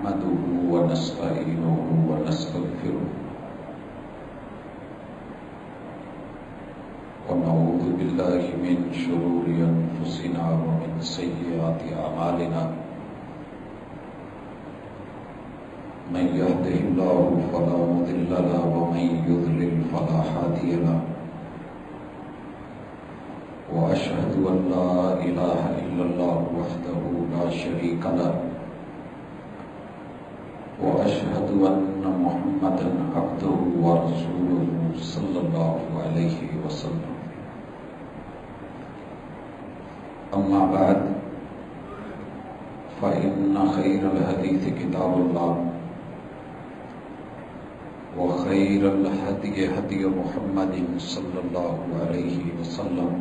نحمده ونستعينه ونستغفره ونعوذ بالله من شرور أنفسنا ومن سيئات أعمالنا من يهده الله فلا مضل له ومن يضلل فلا هادي له وأشهد أن لا إله إلا الله وحده لا شريك له وأشهد أن محمدا عبده ورسوله صلى الله عليه وسلم أما بعد فإن خير الحديث كتاب الله وخير الهدي هدي محمد صلى الله عليه وسلم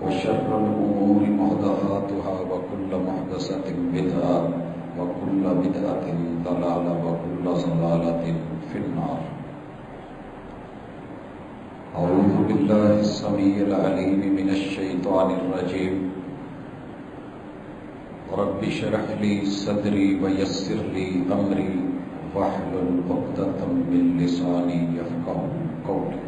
وشر الأمور محدثاتها وكل محدثة بدعة وكل بدعة ضلالة وكل ضلالة في النار. أعوذ بالله السميع العليم من الشيطان الرجيم. رب اشرح لي صدري ويسر لي أمري واحلل عقدة من لساني يفقهوا قولي.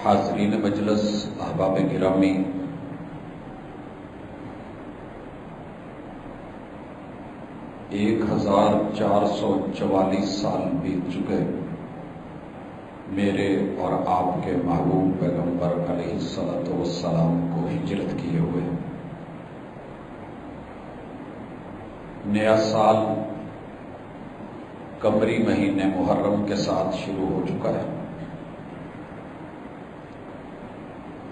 حاضرین مجلس، احباب گرامی، 1444 سال بیت چکے میرے اور آپ کے محبوب پیغمبر علیہ الصلوۃ والسلام کو ہجرت کیے ہوئے. نیا سال قمری مہینے محرم کے ساتھ شروع ہو چکا ہے.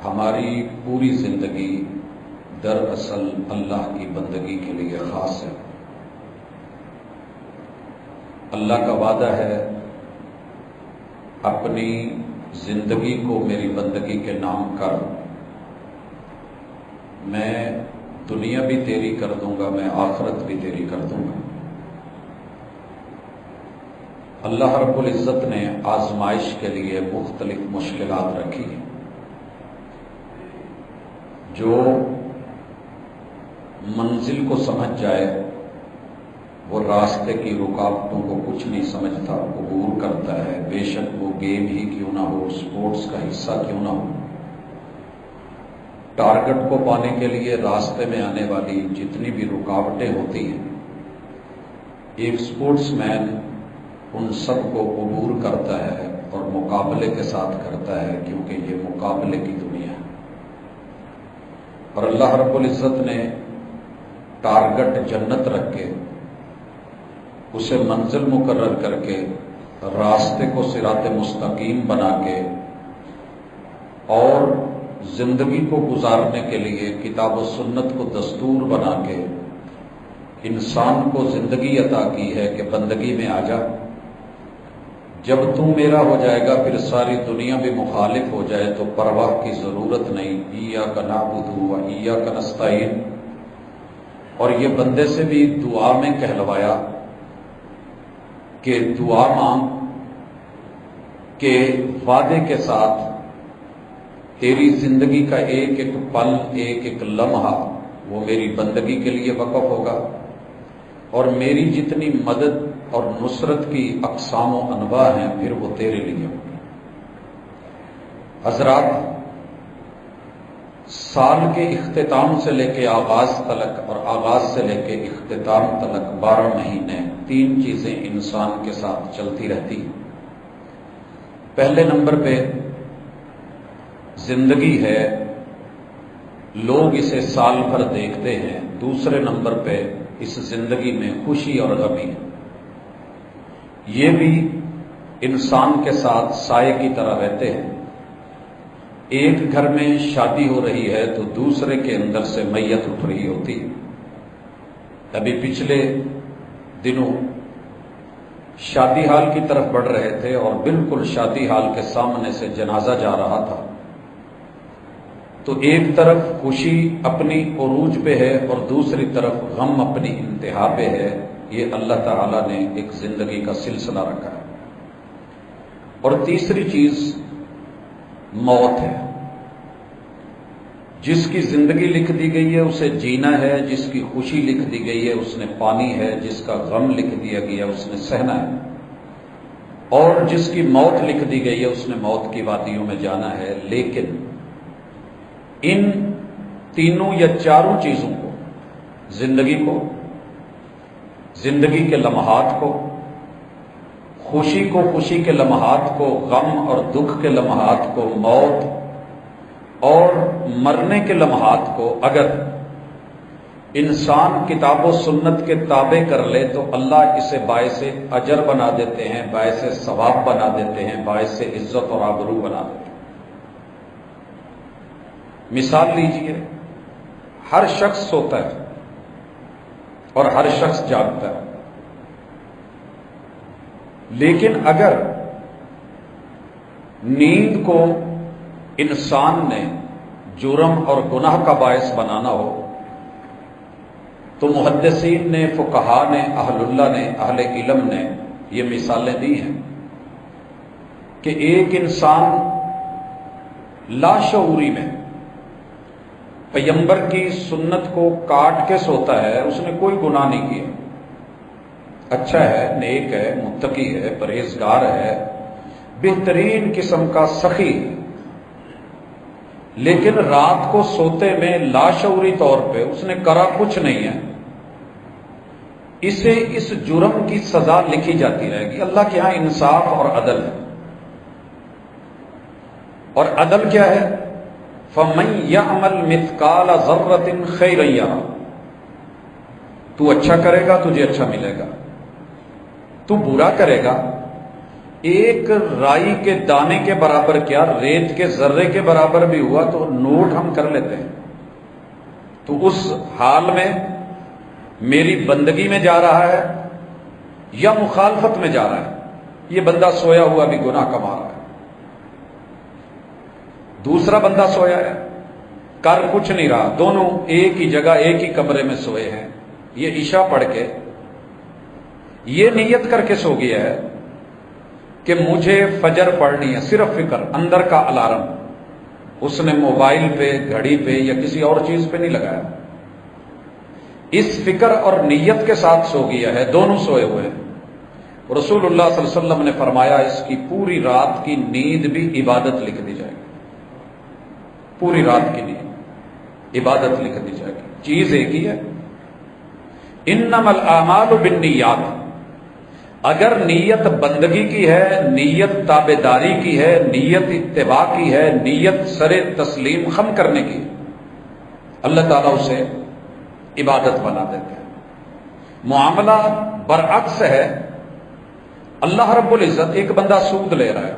ہماری پوری زندگی دراصل اللہ کی بندگی کے لیے خاص ہے. اللہ کا وعدہ ہے، اپنی زندگی کو میری بندگی کے نام کر، میں دنیا بھی تیری کر دوں گا، میں آخرت بھی تیری کر دوں گا. اللہ رب العزت نے آزمائش کے لیے مختلف مشکلات رکھی ہیں. جو منزل کو سمجھ جائے وہ راستے کی رکاوٹوں کو کچھ نہیں سمجھتا، عبور کرتا ہے، بے شک وہ گیم ہی کیوں نہ ہو، سپورٹس کا حصہ کیوں نہ ہو. ٹارگٹ کو پانے کے لیے راستے میں آنے والی جتنی بھی رکاوٹیں ہوتی ہیں، ایک سپورٹس مین ان سب کو عبور کرتا ہے اور مقابلے کے ساتھ کرتا ہے، کیونکہ یہ مقابلے کی دنیا ہے. اور اللہ رب العزت نے ٹارگٹ جنت رکھ کے، اسے منزل مقرر کر کے، راستے کو صراط مستقیم بنا کے اور زندگی کو گزارنے کے لیے کتاب و سنت کو دستور بنا کے انسان کو زندگی عطا کی ہے کہ بندگی میں آ جا. جب تو میرا ہو جائے گا پھر ساری دنیا بھی مخالف ہو جائے تو پرواہ کی ضرورت نہیں. ایاک نعبد و ایاک نستعین. اور یہ بندے سے بھی دعا میں کہلوایا کہ دعا مانگ کہ وعدے کے ساتھ تیری زندگی کا ایک ایک پل، ایک ایک لمحہ وہ میری بندگی کے لیے وقف ہوگا، اور میری جتنی مدد اور نصرت کی اقسام و انواع ہیں پھر وہ تیرے لیے ہوگی. حضرات، سال کے اختتام سے لے کے آغاز تلک اور آغاز سے لے کے اختتام تلک 12 مہینے 3 چیزیں انسان کے ساتھ چلتی رہتی ہیں. پہلے نمبر پہ زندگی ہے، لوگ اسے سال بھر دیکھتے ہیں. دوسرے نمبر پہ اس زندگی میں خوشی اور غمی ہے. یہ بھی انسان کے ساتھ سائے کی طرح رہتے ہیں. ایک گھر میں شادی ہو رہی ہے تو دوسرے کے اندر سے میت اٹھ رہی ہوتی. ابھی پچھلے دنوں شادی ہال کی طرف بڑھ رہے تھے اور بالکل شادی ہال کے سامنے سے جنازہ جا رہا تھا. تو ایک طرف خوشی اپنی عروج پہ ہے اور دوسری طرف غم اپنی انتہا پہ ہے. یہ اللہ تعالیٰ نے ایک زندگی کا سلسلہ رکھا ہے. اور تیسری چیز موت ہے. جس کی زندگی لکھ دی گئی ہے اسے جینا ہے، جس کی خوشی لکھ دی گئی ہے اس نے پانی ہے، جس کا غم لکھ دیا گیا اس نے سہنا ہے، اور جس کی موت لکھ دی گئی ہے اس نے موت کی وادیوں میں جانا ہے۔ لیکن ان تینوں یا چاروں چیزوں کو، زندگی کو، زندگی کے لمحات کو، خوشی کو، خوشی کے لمحات کو، غم اور دکھ کے لمحات کو، موت اور مرنے کے لمحات کو اگر انسان کتاب و سنت کے تابع کر لے تو اللہ اسے باعث اجر بنا دیتے ہیں، باعث ثواب بنا دیتے ہیں، باعث عزت اور آبرو بنا دیتے ہیں۔ مثال لیجئے، ہر شخص سوتا ہے اور ہر شخص جاگتا ہے، لیکن اگر نیند کو انسان نے جرم اور گناہ کا باعث بنانا ہو تو محدثین نے، فقہا نے، اہل اللہ نے، اہل علم نے یہ مثالیں دی ہیں کہ ایک انسان لاشعوری میں پیغمبر کی سنت کو کاٹ کے سوتا ہے، اس نے کوئی گناہ نہیں کیا، اچھا ہے، نیک ہے، متقی ہے، پرہیزگار ہے، بہترین قسم کا سخی ہے، لیکن رات کو سوتے میں لاشعوری طور پہ اس نے کرا کچھ نہیں ہے، اسے اس جرم کی سزا لکھی جاتی رہے گی۔ اللہ کے ہاں انصاف اور عدل ہے، اور عدل کیا ہے؟ فَمَن يَعْمَلْ مِثْقَالَ ذَرَّةٍ خَيْرًا يَرَهُ، تو اچھا کرے گا تجھے اچھا ملے گا، تو برا کرے گا ایک رائی کے دانے کے برابر کیا، ریت کے ذرے کے برابر بھی ہوا تو نوٹ ہم کر لیتے ہیں، تو اس حال میں میری بندگی میں جا رہا ہے یا مخالفت میں جا رہا ہے؟ یہ بندہ سویا ہوا بھی گناہ کما رہا ہے، دوسرا بندہ سویا ہے کر کچھ نہیں رہا، دونوں ایک ہی جگہ ایک ہی کمرے میں سوئے ہیں، یہ عشاء پڑھ کے یہ نیت کر کے سو گیا ہے کہ مجھے فجر پڑھنی ہے، صرف فکر، اندر کا الارم اس نے موبائل پہ، گھڑی پہ یا کسی اور چیز پہ نہیں لگایا، اس فکر اور نیت کے ساتھ سو گیا ہے، دونوں سوئے ہوئے ہیں۔ رسول اللہ صلی اللہ علیہ وسلم نے فرمایا اس کی پوری رات کی نیند بھی عبادت لکھ دی جائے گی، پوری رات کی نیند عبادت لکھ دی جائے گی۔ چیز ایک ہی ہے، انما الاعمال بالنیات، اگر نیت بندگی کی ہے، نیت تابعداری کی ہے، نیت اتباع کی ہے، نیت سر تسلیم خم کرنے کی، اللہ تعالیٰ اسے عبادت بنا دیتے ہیں۔ معاملہ برعکس ہے، اللہ رب العزت، ایک بندہ سود لے رہا ہے،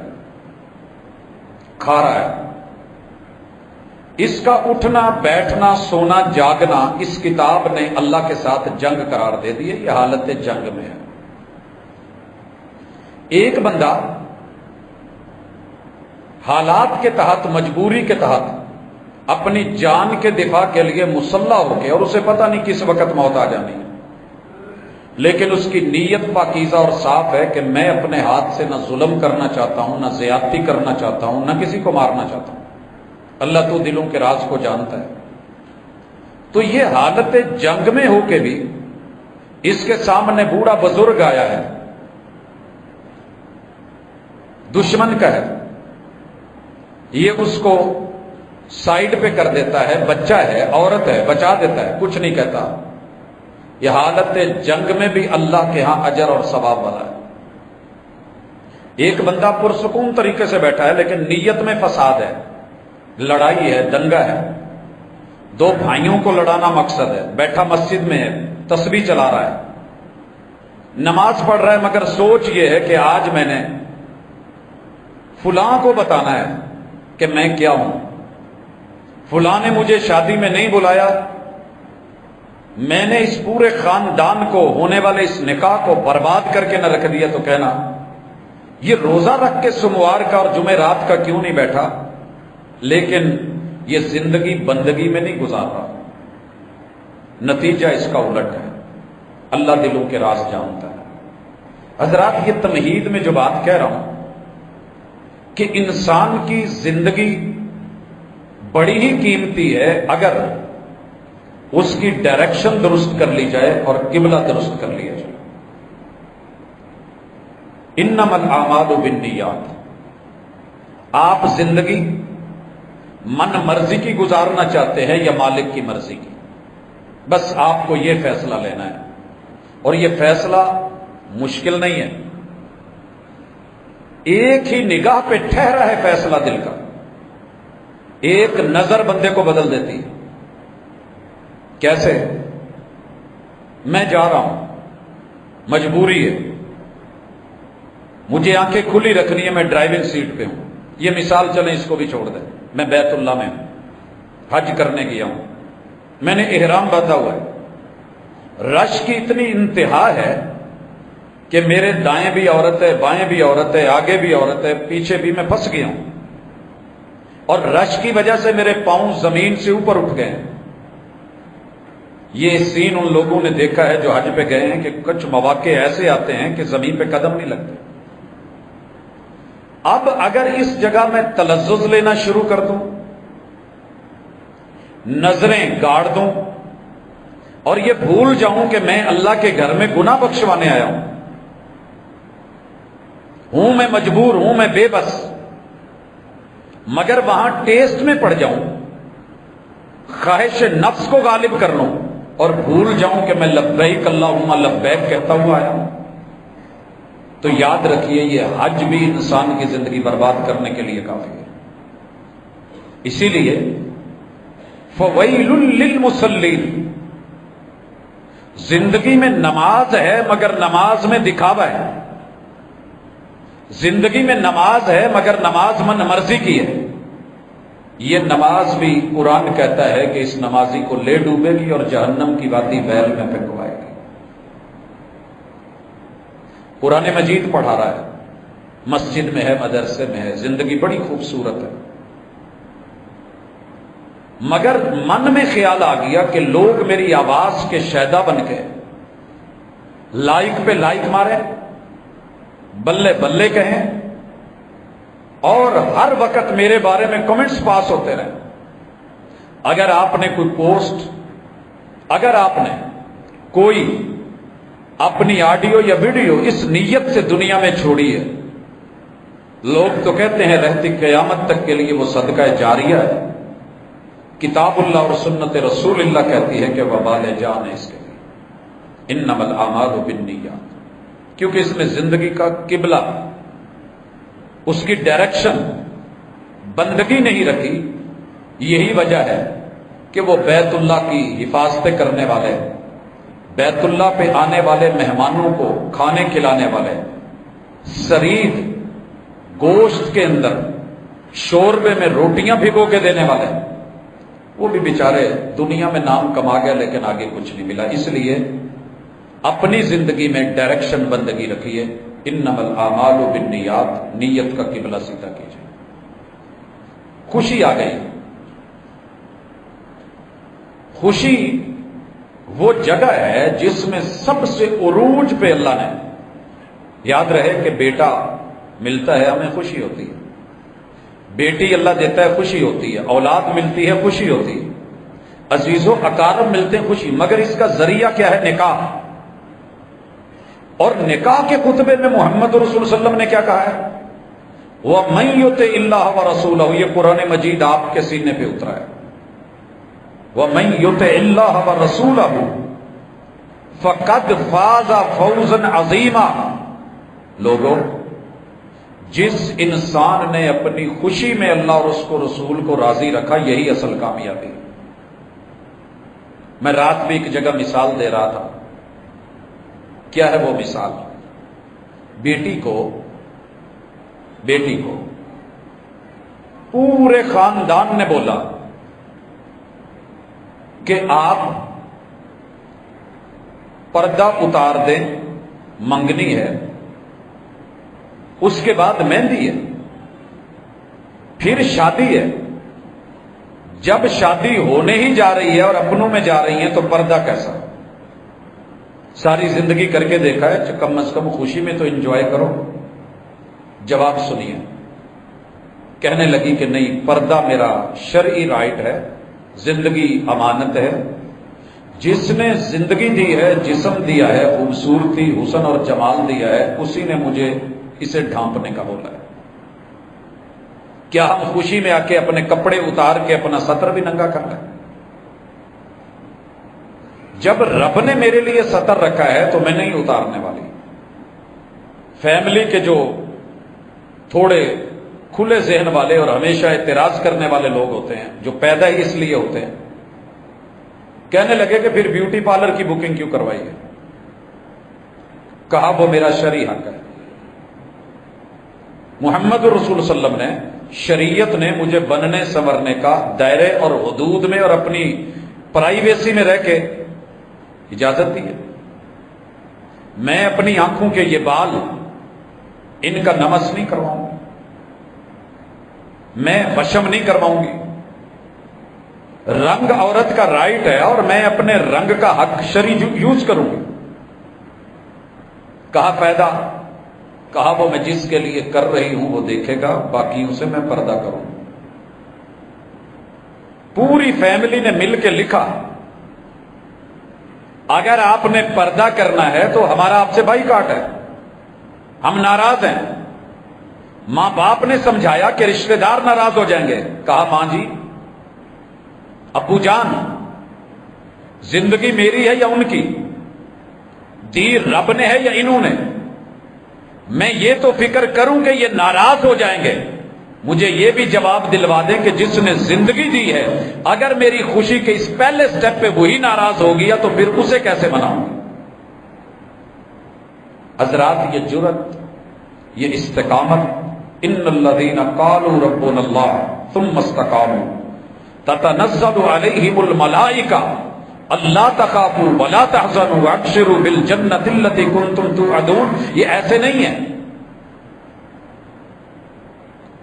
کھا رہا ہے، اس کا اٹھنا بیٹھنا سونا جاگنا اس کتاب نے اللہ کے ساتھ جنگ قرار دے دی ہے، یہ حالت جنگ میں ہے۔ ایک بندہ حالات کے تحت، مجبوری کے تحت اپنی جان کے دفاع کے لیے مسلح ہو کے، اور اسے پتہ نہیں کس وقت موت آ جانی ہے، لیکن اس کی نیت پاکیزہ اور صاف ہے کہ میں اپنے ہاتھ سے نہ ظلم کرنا چاہتا ہوں، نہ زیادتی کرنا چاہتا ہوں، نہ کسی کو مارنا چاہتا ہوں، اللہ تو دلوں کے راز کو جانتا ہے، تو یہ حالت جنگ میں ہو کے بھی اس کے سامنے بوڑھا بزرگ آیا ہے، دشمن کا ہے، یہ اس کو سائیڈ پہ کر دیتا ہے، بچہ ہے، عورت ہے، بچا دیتا ہے، کچھ نہیں کہتا۔ یہ حالت جنگ میں بھی اللہ کے ہاں اجر اور ثواب والا ہے۔ ایک بندہ پرسکون طریقے سے بیٹھا ہے لیکن نیت میں فساد ہے، لڑائی ہے، دنگا ہے، دو بھائیوں کو لڑانا مقصد ہے، بیٹھا مسجد میں ہے، تسبیح چلا رہا ہے، نماز پڑھ رہا ہے، مگر سوچ یہ ہے کہ آج میں نے فلاں کو بتانا ہے کہ میں کیا ہوں، فلاں نے مجھے شادی میں نہیں بلایا، میں نے اس پورے خاندان کو، ہونے والے اس نکاح کو برباد کر کے نہ رکھ دیا، تو کہنا یہ روزہ رکھ کے سوموار کا اور جمعرات کا کیوں نہیں بیٹھا، لیکن یہ زندگی بندگی میں نہیں گزار رہا، نتیجہ اس کا الٹ ہے۔ اللہ دلوں کے راز جانتا ہے۔ حضرات، یہ تمہید میں جو بات کہہ رہا ہوں کہ انسان کی زندگی بڑی ہی قیمتی ہے اگر اس کی ڈائریکشن درست کر لی جائے اور قبلہ درست کر لیا جائے۔ انما الاعمال بالنیات۔ آپ زندگی من مرضی کی گزارنا چاہتے ہیں یا مالک کی مرضی کی؟ بس آپ کو یہ فیصلہ لینا ہے، اور یہ فیصلہ مشکل نہیں ہے۔ ایک ہی نگاہ پہ ٹھہرا ہے فیصلہ دل کا، ایک نظر بندے کو بدل دیتی ہے۔ کیسے؟ میں جا رہا ہوں، مجبوری ہے، مجھے آنکھیں کھلی رکھنی ہے، میں ڈرائیونگ سیٹ پہ ہوں۔ یہ مثال چلیں، اس کو بھی چھوڑ دیں، میں بیت اللہ میں ہوں، حج کرنے گیا ہوں، میں نے احرام باندھا ہوا ہے، رش کی اتنی انتہا ہے کہ میرے دائیں بھی عورت ہے، بائیں بھی عورت ہے، آگے بھی عورت ہے، پیچھے بھی، میں پھنس گیا ہوں، اور رش کی وجہ سے میرے پاؤں زمین سے اوپر اٹھ گئے ہیں۔ یہ سین ان لوگوں نے دیکھا ہے جو حج پہ گئے ہیں کہ کچھ مواقع ایسے آتے ہیں کہ زمین پہ قدم نہیں لگتے۔ اب اگر اس جگہ میں تلذذ لینا شروع کر دوں، نظریں گاڑ دوں، اور یہ بھول جاؤں کہ میں اللہ کے گھر میں گناہ بخشوانے آیا ہوں میں مجبور ہوں، میں بے بس، مگر وہاں ٹیسٹ میں پڑ جاؤں، خواہش نفس کو غالب کر لوں اور بھول جاؤں کہ میں لبیک اللہم لبیک کہتا ہوا آیا ہوں، تو یاد رکھیے یہ حج بھی انسان کی زندگی برباد کرنے کے لیے کافی ہے۔ اسی لیے فویل للمصلین، زندگی میں نماز ہے مگر نماز میں دکھاوا ہے، زندگی میں نماز ہے مگر نماز من مرضی کی ہے۔ یہ نماز بھی قرآن کہتا ہے کہ اس نمازی کو لے ڈوبے گی اور جہنم کی وادی ویل میں پھینکوائے گی۔ قرآن مجید پڑھا رہا ہے، مسجد میں ہے، مدرسے میں ہے، زندگی بڑی خوبصورت ہے، مگر من میں خیال آ گیا کہ لوگ میری آواز کے شیدا بن کے لائک پہ لائک مارے، بلے بلے کہیں، اور ہر وقت میرے بارے میں کمنٹس پاس ہوتے رہے۔ اگر آپ نے کوئی پوسٹ، اگر آپ نے کوئی اپنی آڈیو یا ویڈیو اس نیت سے دنیا میں چھوڑی ہے، لوگ تو کہتے ہیں رہتی قیامت تک کے لیے وہ صدقہ جاریہ ہے، کتاب اللہ اور سنت رسول اللہ کہتی ہے کہ وبال جان ہے اس کے لیے، انما الاعمال بالنیات، کیونکہ اس نے زندگی کا قبلہ، اس کی ڈائریکشن بندگی نہیں رکھی۔ یہی وجہ ہے کہ وہ بیت اللہ کی حفاظتیں کرنے والے، بیت اللہ پہ آنے والے مہمانوں کو کھانے کھلانے والے، سرید گوشت کے اندر شوربے میں روٹیاں بھگو کے دینے والے، وہ بھی بیچارے دنیا میں نام کما گئے لیکن آگے کچھ نہیں ملا۔ اس لیے اپنی زندگی میں ڈائریکشن بندگی رکھیے، انما الاعمال بالنیات، نیت کا قبلہ سیدھا کیجیے۔ خوشی آ گئی، خوشی وہ جگہ ہے جس میں سب سے عروج پہ اللہ نے، یاد رہے کہ بیٹا ملتا ہے ہمیں خوشی ہوتی ہے، بیٹی اللہ دیتا ہے خوشی ہوتی ہے، اولاد ملتی ہے خوشی ہوتی ہے، عزیز و اقارب ملتے ہیں خوشی، مگر اس کا ذریعہ کیا ہے؟ نکاح۔ اور نکاح کے خطبے میں محمد رسول صلی اللہ علیہ وسلم نے کیا کہا ہے؟ وَمَن يُطِعِ اللَّهَ وَرَسُولَهُ، یہ قرآن مجید آپ کے سینے پہ اترا ہے۔ وَمَن يُطِعِ اللَّهَ وَرَسُولَهُ فَقَدْ فَازَ فَوْزًا عَظِيمًا۔ لوگوں، جس انسان نے اپنی خوشی میں اللہ اور اس کو رسول کو راضی رکھا، یہی اصل کامیابی۔ میں رات بھی ایک جگہ مثال دے رہا تھا، کیا ہے وہ مثال؟ بیٹی کو پورے خاندان نے بولا کہ آپ پردہ اتار دیں، منگنی ہے، اس کے بعد مہندی ہے، پھر شادی ہے۔ جب شادی ہونے ہی جا رہی ہے اور اپنوں میں جا رہی ہیں تو پردہ کیسا؟ ساری زندگی کر کے دیکھا ہے، کم از کم خوشی میں تو انجوائے کرو۔ جواب سنیے، کہنے لگی کہ نہیں، پردہ میرا شرعی رائٹ ہے، زندگی امانت ہے، جس نے زندگی دی ہے، جسم دیا ہے، خوبصورتی، حسن اور جمال دیا ہے، اسی نے مجھے اسے ڈھانپنے کا بولا ہے۔ کیا ہم خوشی میں آ کے اپنے کپڑے اتار کے اپنا سطر بھی ننگا کر لیں؟ جب رب نے میرے لیے سطر رکھا ہے تو میں نہیں اتارنے والی۔ فیملی کے جو تھوڑے کھلے ذہن والے اور ہمیشہ اعتراض کرنے والے لوگ ہوتے ہیں، جو پیدا ہی اس لیے ہوتے ہیں، کہنے لگے کہ پھر بیوٹی پارلر کی بکنگ کیوں کروائی ہے؟ کہا وہ میرا شرعی حق ہے۔ محمد رسول صلی اللہ علیہ وسلم نے، شریعت نے مجھے بننے سنورنے کا دائرے اور حدود میں اور اپنی پرائیویسی میں رہ کے اجازت دی ہے۔ میں اپنی آنکھوں کے یہ بال، ان کا نمس نہیں کرواؤں گی، میں وشم نہیں کرواؤں گی۔ رنگ عورت کا رائٹ ہے اور میں اپنے رنگ کا حق شرعی یوز کروں گی۔ کہا فائدہ؟ کہا وہ میں جس کے لیے کر رہی ہوں وہ دیکھے گا، باقیوں سے میں پردہ کروں۔ پوری فیملی نے مل کے لکھا اگر آپ نے پردہ کرنا ہے تو ہمارا آپ سے بائی کاٹ ہے، ہم ناراض ہیں۔ ماں باپ نے سمجھایا کہ رشتہ دار ناراض ہو جائیں گے۔ کہا ماں جی، ابو جان، زندگی میری ہے یا ان کی؟ دی رب نے ہے یا انہوں نے؟ میں یہ تو فکر کروں کہ یہ ناراض ہو جائیں گے، مجھے یہ بھی جواب دلوا دیں کہ جس نے زندگی دی ہے، اگر میری خوشی کے اس پہلے سٹیپ پہ وہی ناراض ہو گیا تو پھر اسے کیسے مناؤں گا؟ حضرات، یہ جرأت، یہ استقامت، ان الذین قالوا ربنا اللہ ثم استقاموا تتنزل علیہم الملائکہ اللہ تخافوا ولا تحزنوا وابشروا بالجنۃ التی کنتم توعدون۔ یہ ایسے نہیں ہے۔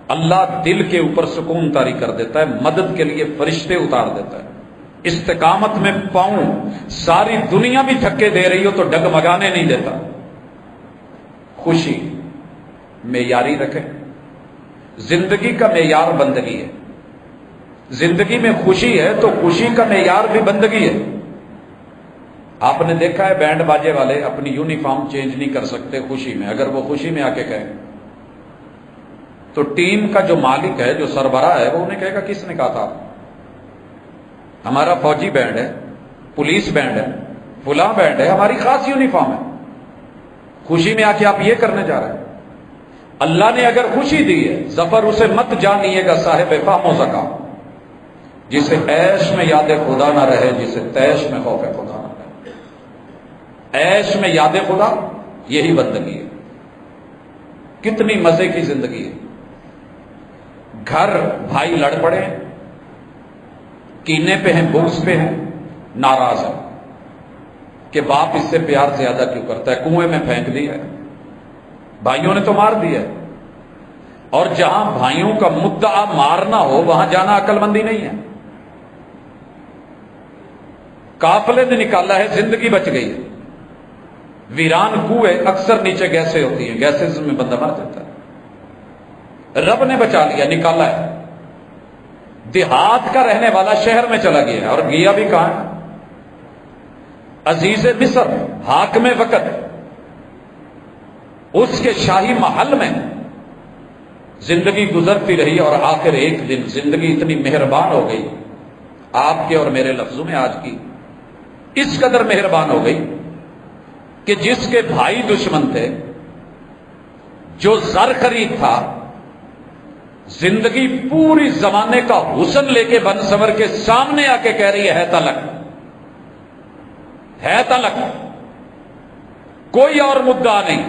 اللہ دل کے اوپر سکون طاری کر دیتا ہے، مدد کے لیے فرشتے اتار دیتا ہے۔ استقامت میں پاؤں ساری دنیا بھی دھکے دے رہی ہو تو ڈگمگانے نہیں دیتا۔ خوشی معیاری رکھیں۔ زندگی کا معیار بندگی ہے۔ زندگی میں خوشی ہے تو خوشی کا معیار بھی بندگی ہے۔ آپ نے دیکھا ہے بینڈ باجے والے اپنی یونیفارم چینج نہیں کر سکتے خوشی میں، اگر وہ خوشی میں آ کے کہیں تو ٹیم کا جو مالک ہے، جو سربراہ ہے، وہ انہیں کہے گا کس نے کہا تھا؟ ہمارا فوجی بینڈ ہے، پولیس بینڈ ہے، فلاں بینڈ ہے، ہماری خاص یونیفارم ہے، خوشی میں آ کے آپ یہ کرنے جا رہے ہیں۔ اللہ نے اگر خوشی دی ہے، ظفر اسے مت جانیے گا صاحب فہم و ذکا، جسے عیش میں یاد خدا نہ رہے، جسے تیش میں خوف خدا نہ رہے۔ عیش میں یاد خدا، یہی بندگی ہے۔ کتنی مزے کی زندگی ہے۔ گھر بھائی لڑ پڑے، کینے پہ ہیں، بغض پہ ہیں، ناراض ہیں کہ باپ اس سے پیار زیادہ کیوں کرتا ہے، کنویں میں پھینک دیا ہے، بھائیوں نے تو مار دیا ہے۔ اور جہاں بھائیوں کا مدعا مارنا ہو وہاں جانا عقل مندی نہیں ہے۔ قافلے نے نکالا ہے، زندگی بچ گئی ہے۔ ویران کنویں اکثر نیچے گیسیں ہوتی ہیں، گیسز میں بندہ مر جاتا ہے۔ رب نے بچا لیا، نکالا ہے۔ دیہات کا رہنے والا شہر میں چلا گیا ہے، اور گیا بھی کہاں ہے؟ عزیز مصر، حاکم وقت، اس کے شاہی محل میں زندگی گزرتی رہی، اور آخر ایک دن زندگی اتنی مہربان ہو گئی، آپ کے اور میرے لفظوں میں آج کی، اس قدر مہربان ہو گئی کہ جس کے بھائی دشمن تھے، جو زر خرید تھا، زندگی پوری زمانے کا حسن لے کے بن سنور کے سامنے آ کے کہہ رہی ہے تلک، ہے تلک، کوئی اور مدعا نہیں،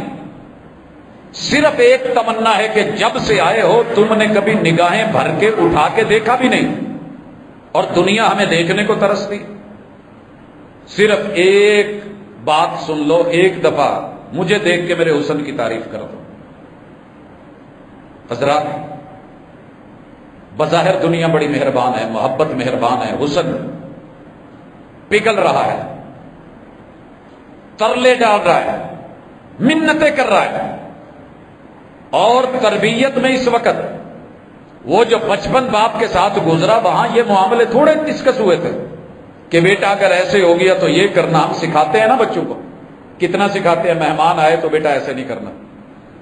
صرف ایک تمنا ہے کہ جب سے آئے ہو تم نے کبھی نگاہیں بھر کے اٹھا کے دیکھا بھی نہیں، اور دنیا ہمیں دیکھنے کو ترستی۔ صرف ایک بات سن لو، ایک دفعہ مجھے دیکھ کے میرے حسن کی تعریف کر دو۔ حضرات، بظاہر دنیا بڑی مہربان ہے، محبت مہربان ہے، حسن پگھل رہا ہے، ترلے ڈال رہا ہے، منتیں کر رہا ہے، اور تربیت میں اس وقت وہ جو بچپن باپ کے ساتھ گزرا وہاں یہ معاملے تھوڑے ڈسکس ہوئے تھے کہ بیٹا اگر ایسے ہو گیا تو یہ کرنا. ہم سکھاتے ہیں نا بچوں کو, کتنا سکھاتے ہیں, مہمان آئے تو بیٹا ایسے نہیں کرنا,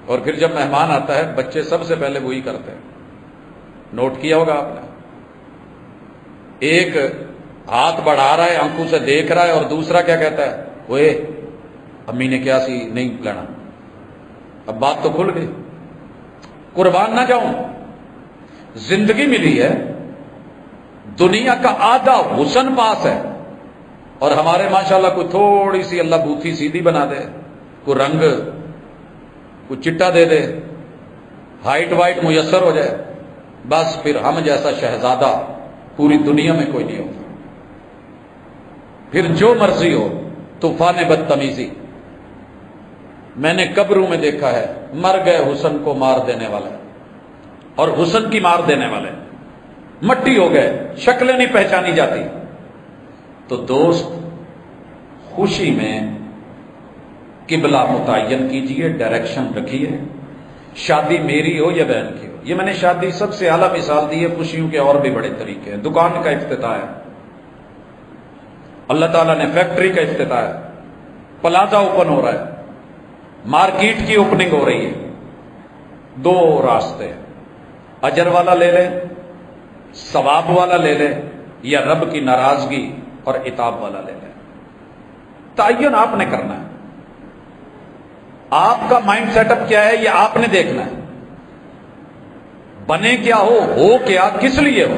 اور پھر جب مہمان آتا ہے بچے سب سے پہلے وہی کرتے ہیں. نوٹ کیا ہوگا آپ نے, ایک ہاتھ بڑھا رہا ہے, آنکھوں سے دیکھ رہا ہے, اور دوسرا کیا کہتا ہے, وہ امی نے کیا سی نہیں لینا. اب بات تو کھل گئی. قربان نہ جاؤں, زندگی ملی ہے, دنیا کا آدھا حسن پاس ہے, اور ہمارے ماشاءاللہ کوئی تھوڑی سی اللہ بوتھی سیدھی بنا دے, کوئی رنگ کوئی چٹا دے دے, ہائٹ وائٹ میسر ہو جائے, بس پھر ہم جیسا شہزادہ پوری دنیا میں کوئی نہیں ہوتا. پھر جو مرضی ہو, طوفان بدتمیزی. میں نے قبروں میں دیکھا ہے, مر گئے حسن کو مار دینے والے, اور حسن کی مار دینے والے مٹی ہو گئے, شکلیں نہیں پہچانی جاتی. تو دوست, خوشی میں قبلہ متعین کیجئے, ڈائریکشن رکھیے. شادی میری ہو یا بہن کی ہو, یہ میں نے شادی سب سے اعلیٰ مثال دی ہے. خوشیوں کے اور بھی بڑے طریقے ہیں. دکان کا افتتاح ہے, اللہ تعالیٰ نے فیکٹری کا افتتاح ہے, پلازا اوپن ہو رہا ہے, مارکیٹ کی اوپننگ ہو رہی ہے. دو راستے ہیں, اجر والا لے لیں, ثواب والا لے لیں, یا رب کی ناراضگی اور عتاب والا لے لیں. تعین آپ نے کرنا ہے. آپ کا مائنڈ سیٹ اپ کیا ہے یہ آپ نے دیکھنا ہے. بنے کیا ہو کیا, کس لیے ہو.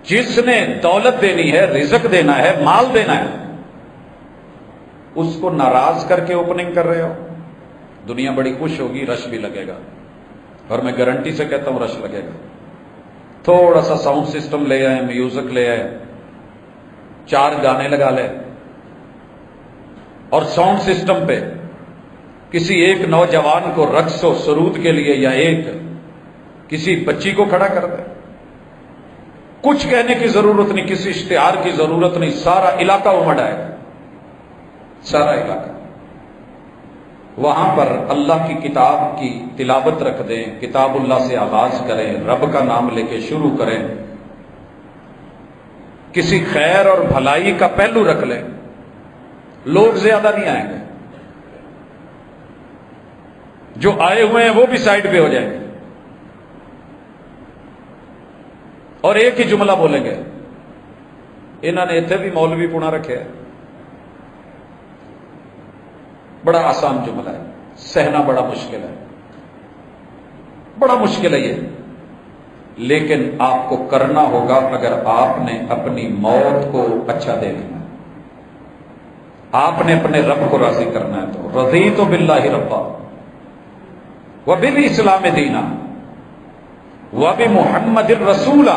جس نے دولت دینی ہے, رزق دینا ہے, مال دینا ہے, اس کو ناراض کر کے اوپننگ کر رہے ہو. دنیا بڑی خوش ہوگی, رش بھی لگے گا, اور میں گارنٹی سے کہتا ہوں رش لگے گا. تھوڑا سا ساؤنڈ سسٹم لے آئے, میوزک لے آئے, 4 گانے لگا لے, اور ساؤنڈ سسٹم پہ کسی ایک نوجوان کو رقص و سرود کے لیے, یا کسی بچی کو کھڑا کر دے. کچھ کہنے کی ضرورت نہیں, کسی اشتہار کی ضرورت نہیں, سارا علاقہ امڑ آئے گا, سارا علاقہ. وہاں پر اللہ کی کتاب کی تلاوت رکھ دیں, کتاب اللہ سے آغاز کریں, رب کا نام لے کے شروع کریں, کسی خیر اور بھلائی کا پہلو رکھ لیں. لوگ زیادہ نہیں آئیں گے, جو آئے ہوئے ہیں وہ بھی سائڈ پہ ہو جائیں گے, اور ایک ہی جملہ بولیں گے. انہوں نے اتنے بھی مولوی پونا رکھے. بڑا آسان جملہ ہے, سہنا بڑا مشکل ہے, بڑا مشکل ہے یہ, لیکن آپ کو کرنا ہوگا اگر آپ نے اپنی موت کو اچھا دیکھنا ہے, آپ نے اپنے رب کو راضی کرنا ہے. تو رضیت باللہ ربا وبالاسلام دینا وبمحمد الرسول.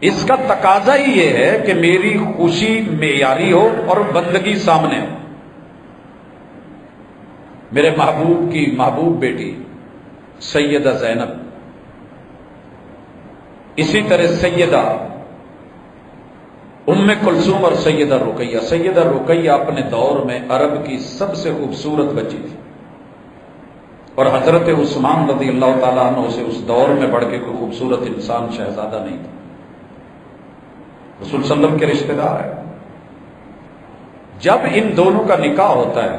اس کا تقاضا ہی یہ ہے کہ میری خوشی معیاری ہو اور بندگی سامنے ہو. میرے محبوب کی محبوب بیٹی سیدہ زینب, اسی طرح سیدہ ام کلثوم اور سیدہ رقیہ. سیدہ رقیہ اپنے دور میں عرب کی سب سے خوبصورت بچی تھی, اور حضرت عثمان رضی اللہ تعالیٰ عنہ سے اس دور میں بڑھ کے کوئی خوبصورت انسان شہزادہ نہیں تھا. رسول صلی اللہ علیہ وسلم کے رشتہ دار ہے. جب ان دونوں کا نکاح ہوتا ہے,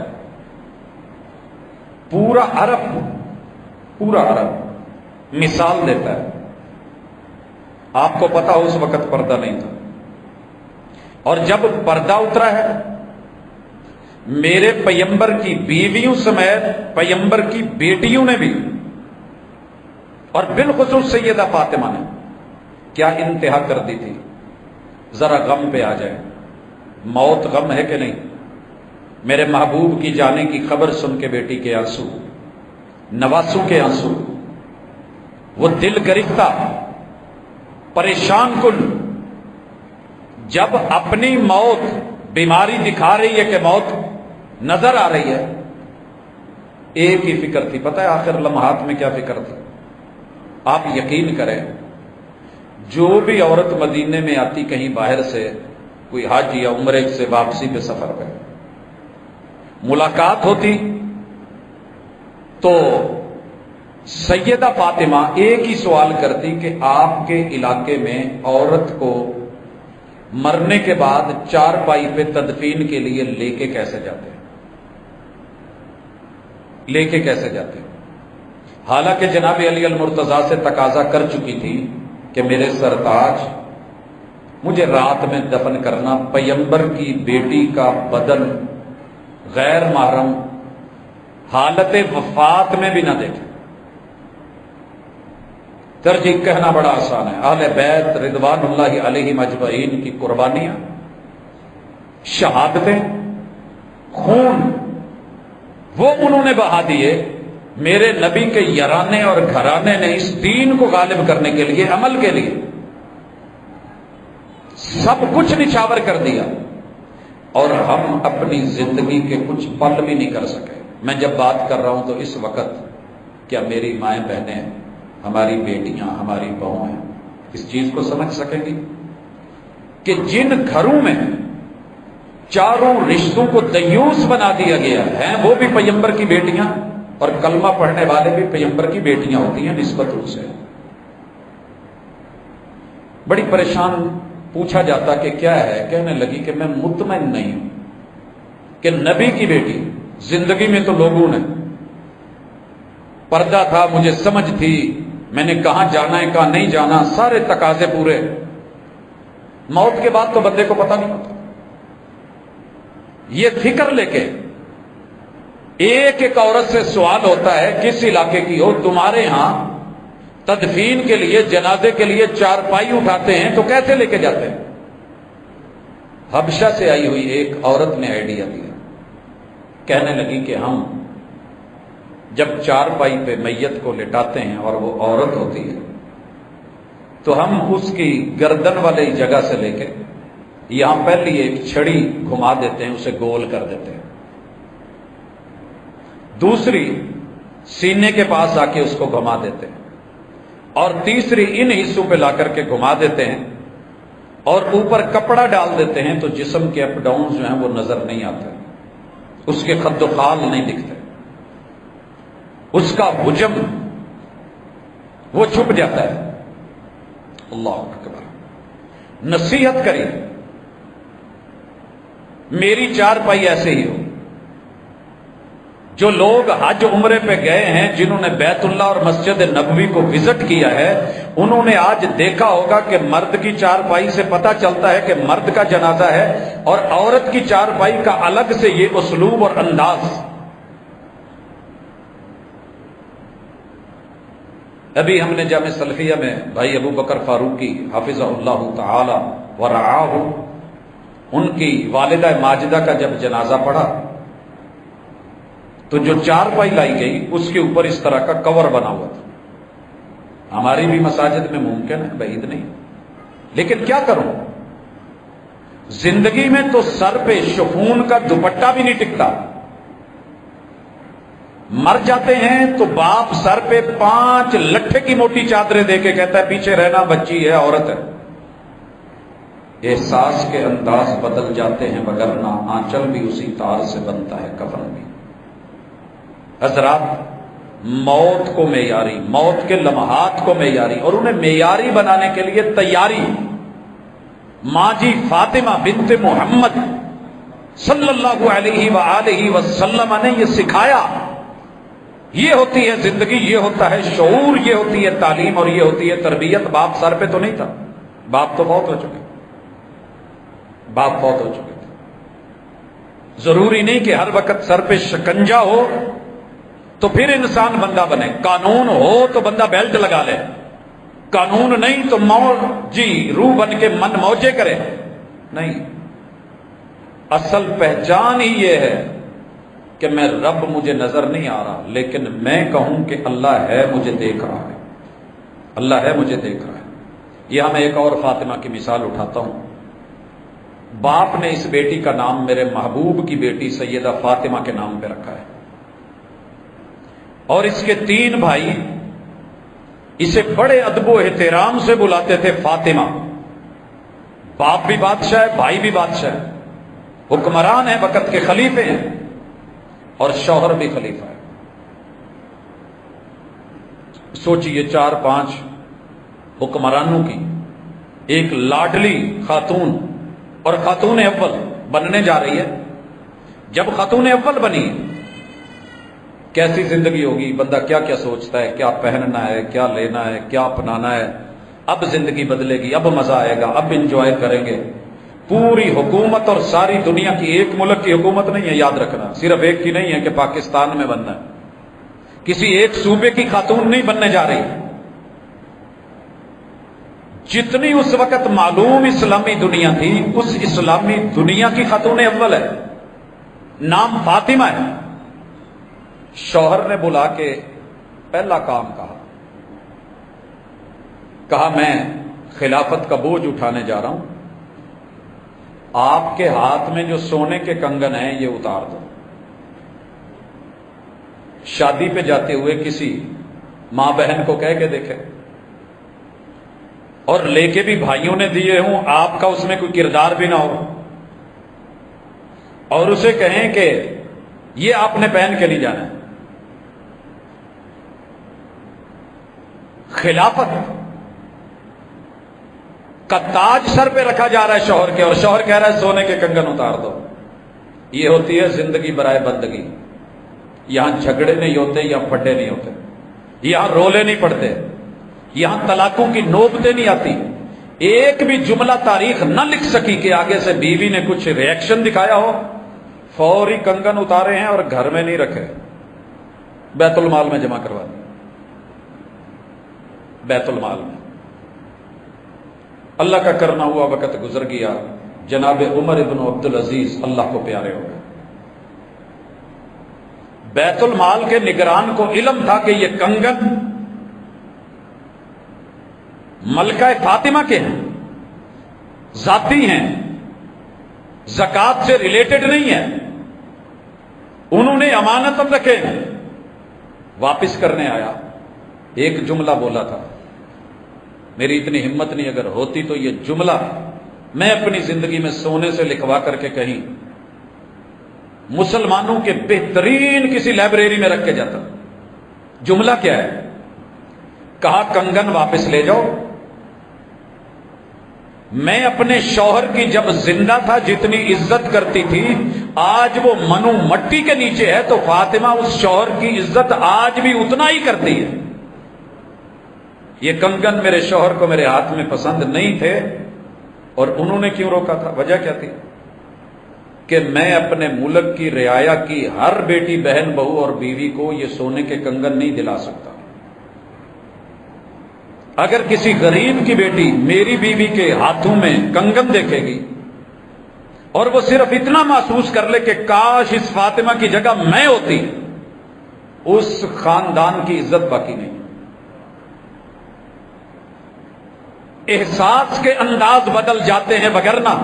پورا عرب مثال دیتا ہے. آپ کو پتا ہو اس وقت پردہ نہیں تھا, اور جب پردہ اترا ہے, میرے پیمبر کی بیویوں سمیت پیمبر کی بیٹیوں نے بھی, اور بالخصوص سیدہ فاطمہ نے کیا انتہا کر دی تھی. ذرا غم پہ آ جائے, موت غم ہے کہ نہیں. میرے محبوب کی جانے کی خبر سن کے بیٹی کے آنسو, نواسوں کے آنسو, وہ دل گرفتہ پریشان کن. جب اپنی موت بیماری دکھا رہی ہے کہ موت نظر آ رہی ہے, ایک ہی فکر تھی. پتہ ہے آخر لمحات میں کیا فکر تھی؟ آپ یقین کریں, جو بھی عورت مدینے میں آتی کہیں باہر سے, کوئی حج یا عمرے سے واپسی پہ سفر پہ, ملاقات ہوتی تو سیدہ فاطمہ ایک ہی سوال کرتی کہ آپ کے علاقے میں عورت کو مرنے کے بعد چارپائی پہ تدفین کے لیے لے کے کیسے جاتے ہیں؟ لے کے کیسے جاتے ہیں؟ حالانکہ جناب علی المرتضیٰ سے تقاضا کر چکی تھی کہ میرے سرتاج مجھے رات میں دفن کرنا، پیغمبر کی بیٹی کا بدن غیر محرم حالت وفات میں بھی نہ دیکھے۔ ترجیح کہنا بڑا آسان ہے، اہل بیت رضوان اللہ علیہ مجمعین کی قربانیاں، شہادتیں، خون، وہ انہوں نے بہا دیے میرے نبی کے یارانے اور گھرانے نے اس دین کو غالب کرنے کے لیے، عمل کے لیے سب کچھ نچھاور کر دیا، اور ہم اپنی زندگی کے کچھ پل بھی نہیں کر سکے۔ میں جب بات کر رہا ہوں تو اس وقت کیا میری مائیں بہنیں، ہماری بیٹیاں، ہماری بہویں ہیں، اس چیز کو سمجھ سکیں گی کہ جن گھروں میں چاروں رشتوں کو دیوس بنا دیا گیا ہے، وہ بھی پیغمبر کی بیٹیاں، اور کلمہ پڑھنے والے بھی پیغمبر کی بیٹیاں ہوتی ہیں نسبت ان سے۔ بڑی پریشان پوچھا جاتا کہ کیا ہے، کہنے لگی کہ میں مطمئن نہیں ہوں کہ نبی کی بیٹی، زندگی میں تو لوگوں نے پردہ تھا، مجھے سمجھ تھی، میں نے کہاں جانا ہے کہاں نہیں جانا، سارے تقاضے پورے، موت کے بعد تو بندے کو پتہ نہیں ہوتا۔ یہ فکر لے کے ایک ایک عورت سے سوال ہوتا ہے کس علاقے کی ہو، تمہارے ہاں تدفین کے لیے، جنازے کے لیے چارپائی اٹھاتے ہیں تو کیسے لے کے جاتے ہیں؟ حبشہ سے آئی ہوئی ایک عورت نے آئیڈیا دیا، کہنے لگی کہ ہم جب چارپائی پہ میت کو لٹاتے ہیں اور وہ عورت ہوتی ہے تو ہم اس کی گردن والی جگہ سے لے کے یہاں پہلی ایک چھڑی گھما دیتے ہیں، اسے گول کر دیتے ہیں، دوسری سینے کے پاس آ کے اس کو گھما دیتے ہیں، اور تیسری ان حصوں پہ لا کر کے گھما دیتے ہیں، اور اوپر کپڑا ڈال دیتے ہیں تو جسم کے اپ ڈاؤن جو ہیں وہ نظر نہیں آتے، اس کے خد و خال نہیں دکھتے، اس کا حجم وہ چھپ جاتا ہے۔ اللہ اکبر۔ نصیحت کری، میری چارپائی ایسے ہی ہو۔ جو لوگ حج عمرے پہ گئے ہیں، جنہوں نے بیت اللہ اور مسجد نبوی کو وزٹ کیا ہے، انہوں نے آج دیکھا ہوگا کہ مرد کی چارپائی سے پتہ چلتا ہے کہ مرد کا جنازہ ہے، اور عورت کی چارپائی کا الگ سے یہ اسلوب اور انداز۔ ابھی ہم نے جامع سلفیہ میں بھائی ابو بکر فاروقی حافظہ اللہ تعالی ورعاہ، ان کی والدہ ماجدہ کا جب جنازہ پڑھا تو جو چارپائی لائی گئی اس کے اوپر اس طرح کا کور بنا ہوا تھا۔ ہماری بھی مساجد میں ممکن ہے، بعید نہیں، لیکن کیا کروں، زندگی میں تو سر پہ شفون کا دوپٹہ بھی نہیں ٹکتا، مر جاتے ہیں تو باپ سر پہ 5 لٹھے کی موٹی چادریں دے کے کہتا ہے پیچھے رہنا، بچی ہے، عورت ہے۔ احساس کے انداز بدل جاتے ہیں، وگرنہ آنچل بھی اسی تار سے بنتا ہے، کفن بھی۔ حضرات، موت کو معیاری، موت کے لمحات کو معیاری، اور انہیں معیاری بنانے کے لیے تیاری ماں جی فاطمہ بنت محمد صلی اللہ علیہ وآلہ وسلم نے یہ سکھایا۔ یہ ہوتی ہے زندگی، یہ ہوتا ہے شعور، یہ ہوتی ہے تعلیم، اور یہ ہوتی ہے تربیت۔ باپ سر پہ تو نہیں تھا، باپ تو فوت ہو چکے، باپ فوت ہو چکے تھے۔ ضروری نہیں کہ ہر وقت سر پہ شکنجہ ہو تو پھر انسان بندہ بنے، قانون ہو تو بندہ بیلٹ لگا لے، قانون نہیں تو جی روح بن کے من موجے کرے، نہیں۔ اصل پہچان ہی یہ ہے کہ میں رب مجھے نظر نہیں آ رہا، لیکن میں کہوں کہ اللہ ہے، مجھے دیکھ رہا ہے، اللہ ہے، مجھے دیکھ رہا ہے۔ یہاں میں ایک اور فاطمہ کی مثال اٹھاتا ہوں۔ باپ نے اس بیٹی کا نام میرے محبوب کی بیٹی سیدہ فاطمہ کے نام پہ رکھا ہے، اور اس کے 3 بھائی اسے بڑے ادب و احترام سے بلاتے تھے فاطمہ۔ باپ بھی بادشاہ ہے، بھائی بھی بادشاہ ہے، حکمران ہیں، وقت کے خلیفے ہیں، اور شوہر بھی خلیفہ ہے۔ سوچئے 4-5 حکمرانوں کی ایک لاڈلی خاتون، اور خاتون اول بننے جا رہی ہے. جب خاتون اول بنی کیسی زندگی ہوگی، بندہ کیا کیا سوچتا ہے، کیا پہننا ہے، کیا لینا ہے، کیا اپنانا ہے. اب زندگی بدلے گی، اب مزہ آئے گا، اب انجوائے کریں گے. پوری حکومت اور ساری دنیا کی، ایک ملک کی حکومت نہیں ہے، یاد رکھنا، صرف ایک کی نہیں ہے کہ پاکستان میں بننا ہے، کسی ایک صوبے کی خاتون نہیں بننے جا رہی. جتنی اس وقت معلوم اسلامی دنیا تھی، اس اسلامی دنیا کی خاتون اول ہے، نام فاطمہ ہے. شوہر نے بلا کے پہلا کام کہا میں خلافت کا بوجھ اٹھانے جا رہا ہوں، آپ کے ہاتھ میں جو سونے کے کنگن ہیں یہ اتار دو. شادی پہ جاتے ہوئے کسی ماں بہن کو کہہ کے دیکھے، اور لے کے بھی بھائیوں نے دیے ہوں، آپ کا اس میں کوئی کردار بھی نہ ہو، اور اسے کہیں کہ یہ آپ نے پہن کے نہیں جانا ہے. خلافت کا تاج سر پہ رکھا جا رہا ہے شوہر کے، اور شوہر کہہ رہا ہے سونے کے کنگن اتار دو. یہ ہوتی ہے زندگی برائے بندگی. یہاں جھگڑے نہیں ہوتے، یہاں پھٹے نہیں ہوتے، یہاں رولے نہیں پڑتے، یہاں طلاقوں کی نوبتیں نہیں آتی. ایک بھی جملہ تاریخ نہ لکھ سکی کہ آگے سے بیوی نے کچھ ریئیکشن دکھایا ہو. فوری کنگن اتارے ہیں اور گھر میں نہیں رکھے، بیت المال میں جمع کروا دیں. بیت المال میں. اللہ کا کرنا ہوا وقت گزر گیا، جناب عمر ابن عبدالعزیز اللہ کو پیارے ہو گئے. بیت المال کے نگران کو علم تھا کہ یہ کنگن ملکہ فاطمہ کے ہیں، ذاتی ہیں، زکوٰۃ سے ریلیٹڈ نہیں ہے. انہوں نے امانت رکھے، واپس کرنے آیا. ایک جملہ بولا تھا، میری اتنی ہمت نہیں، اگر ہوتی تو یہ جملہ میں اپنی زندگی میں سونے سے لکھوا کر کے کہیں مسلمانوں کے بہترین کسی لائبریری میں رکھ کے جاتا. جملہ کیا ہے؟ کہا کنگن واپس لے جاؤ. میں اپنے شوہر کی جب زندہ تھا جتنی عزت کرتی تھی، آج وہ منو مٹی کے نیچے ہے تو فاطمہ اس شوہر کی عزت آج بھی اتنا ہی کرتی ہے. یہ کنگن میرے شوہر کو میرے ہاتھ میں پسند نہیں تھے، اور انہوں نے کیوں روکا تھا؟ وجہ کیا تھی؟ کہ میں اپنے ملک کی رعایا کی ہر بیٹی بہن بہو اور بیوی کو یہ سونے کے کنگن نہیں دلا سکتا. اگر کسی غریب کی بیٹی میری بیوی کے ہاتھوں میں کنگن دیکھے گی اور وہ صرف اتنا محسوس کر لے کہ کاش اس فاطمہ کی جگہ میں ہوتی، اس خاندان کی عزت باقی نہیں. احساس کے انداز بدل جاتے ہیں، وگرنہ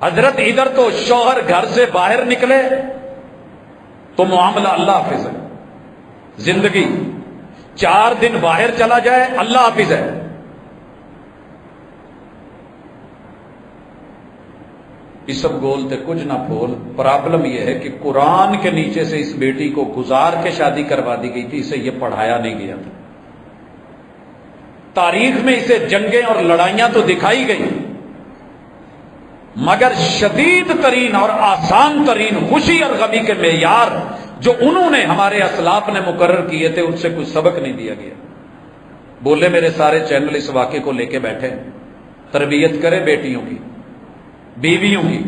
حضرت ادھر تو شوہر گھر سے باہر نکلے تو معاملہ اللہ حافظ ہے. زندگی 4 دن باہر چلا جائے اللہ حافظ ہے. اسب گولتے کچھ نہ پھول. پرابلم یہ ہے کہ قرآن کے نیچے سے اس بیٹی کو گزار کے شادی کروا دی گئی تھی، اسے یہ پڑھایا نہیں گیا تھا. تاریخ میں اسے جنگیں اور لڑائیاں تو دکھائی گئی، مگر شدید ترین اور آسان ترین خوشی اور غمی کے معیار جو انہوں نے ہمارے اسلاف نے مقرر کیے تھے، ان سے کوئی سبق نہیں دیا گیا. بولے میرے سارے چینل اس واقعے کو لے کے بیٹھے، تربیت کرے بیٹیوں کی، بیویوں کی.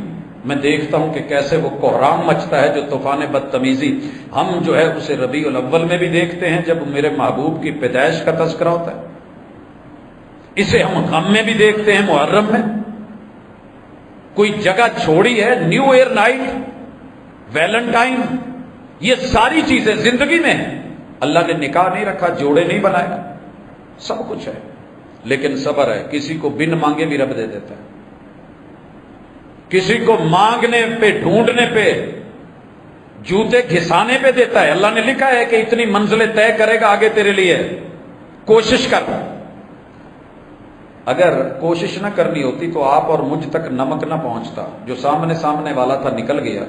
میں دیکھتا ہوں کہ کیسے وہ کوہرام مچتا ہے جو طوفان بدتمیزی. ہم جو ہے اسے ربیع الاول میں بھی دیکھتے ہیں جب میرے محبوب کی پیدائش کا تذکرہ ہوتا ہے، اسے ہم غم میں بھی دیکھتے ہیں محرم میں. کوئی جگہ چھوڑی ہے، نیو ایئر نائٹ، ویلنٹائن، یہ ساری چیزیں زندگی میں ہیں. اللہ نے نکاح نہیں رکھا، جوڑے نہیں بنائے، سب کچھ ہے، لیکن صبر ہے. کسی کو بن مانگے بھی رب دے دیتا ہے، کسی کو مانگنے پہ، ڈھونڈنے پہ، جوتے گھسانے پہ دیتا ہے. اللہ نے لکھا ہے کہ اتنی منزلیں طے کرے گا آگے تیرے لیے، کوشش کر. اگر کوشش نہ کرنی ہوتی تو آپ اور مجھ تک نمک نہ پہنچتا. جو سامنے والا تھا نکل گیا.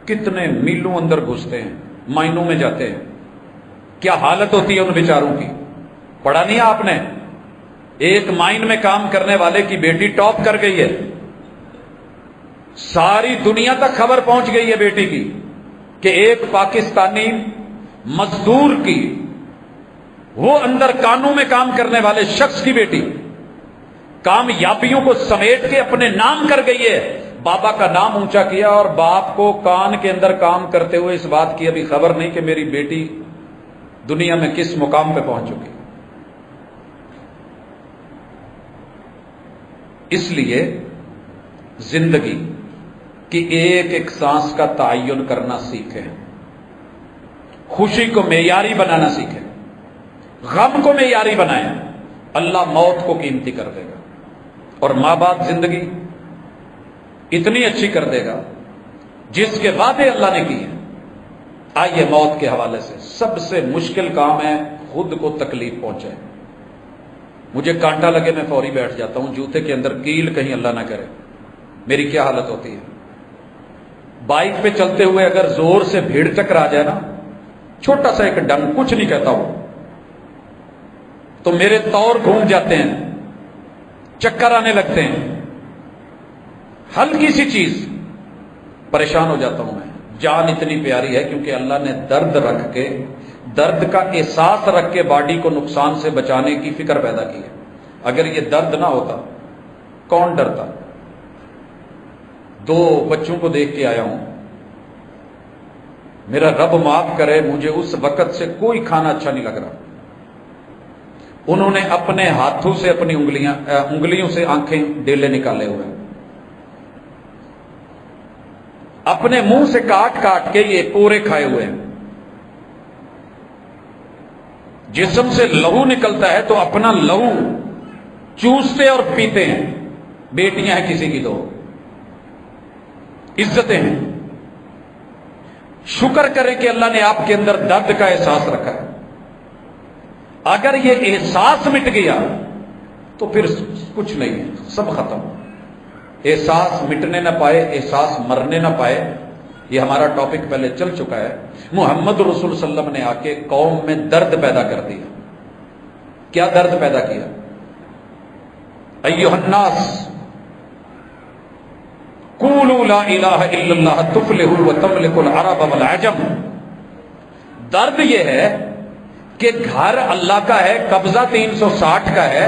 کتنے میلوں اندر گھستے ہیں، مائنوں میں جاتے ہیں. کیا حالت ہوتی ہے ان بیچاروں کی؟ پڑھا نہیں آپ نے؟ ایک مائن میں کام کرنے والے کی بیٹی ٹاپ کر گئی ہے، ساری دنیا تک خبر پہنچ گئی ہے بیٹی کی کہ ایک پاکستانی مزدور کی، وہ اندر کانوں میں کام کرنے والے شخص کی بیٹی کامیابیوں کو سمیٹ کے اپنے نام کر گئی ہے، بابا کا نام اونچا کیا، اور باپ کو کان کے اندر کام کرتے ہوئے اس بات کی ابھی خبر نہیں کہ میری بیٹی دنیا میں کس مقام پہ پہنچ چکی۔ اس لیے زندگی کی ایک ایک سانس کا تعین کرنا سیکھیں، خوشی کو معیاری بنانا سیکھیں، غم کو معیاری بنائیں، اللہ موت کو قیمتی کر دے گا، اور ماں باپ زندگی اتنی اچھی کر دے گا جس کے وعدے اللہ نے کیے۔ آئیے موت کے حوالے سے سب سے مشکل کام ہے خود کو تکلیف پہنچے۔ مجھے کانٹا لگے میں فوری بیٹھ جاتا ہوں، جوتے کے اندر کیل کہیں اللہ نہ کرے، میری کیا حالت ہوتی ہے؟ بائک پہ چلتے ہوئے اگر زور سے بھیڑ ٹکرا جائے نا، چھوٹا سا ایک ڈنگ، کچھ نہیں کہتا ہوں، تو میرے طور گھوم جاتے ہیں، چکر آنے لگتے ہیں، ہلکی سی چیز پریشان ہو جاتا ہوں میں۔ جان اتنی پیاری ہے کیونکہ اللہ نے درد رکھ کے، درد کا احساس رکھ کے باڈی کو نقصان سے بچانے کی فکر پیدا کی ہے۔ اگر یہ درد نہ ہوتا کون ڈرتا؟ 2 بچوں کو دیکھ کے آیا ہوں، میرا رب معاف کرے، مجھے اس وقت سے کوئی کھانا اچھا نہیں لگ رہا۔ انہوں نے اپنے ہاتھوں سے اپنی انگلیوں سے آنکھیں ڈیلے نکالے ہوئے، اپنے منہ سے کاٹ کاٹ کے یہ پورے کھائے ہوئے ہیں۔ جسم سے لہو نکلتا ہے تو اپنا لہو چوستے اور پیتے ہیں۔ بیٹیاں ہیں کسی کی، 2 عزتیں ہیں۔ شکر کریں کہ اللہ نے آپ کے اندر درد کا احساس رکھا ہے۔ اگر یہ احساس مٹ گیا تو پھر کچھ نہیں ہے، سب ختم۔ احساس مٹنے نہ پائے، احساس مرنے نہ پائے، یہ ہمارا ٹاپک پہلے چل چکا ہے۔ محمد رسول صلی اللہ علیہ وسلم نے آ کے قوم میں درد پیدا کر دیا۔ کیا درد پیدا کیا؟ ایھا الناس قولوا لا الہ الا اللہ تفلحوا وتملکوا العرب والعجم۔ درد یہ ہے کہ گھر اللہ کا ہے، قبضہ 360 کا ہے،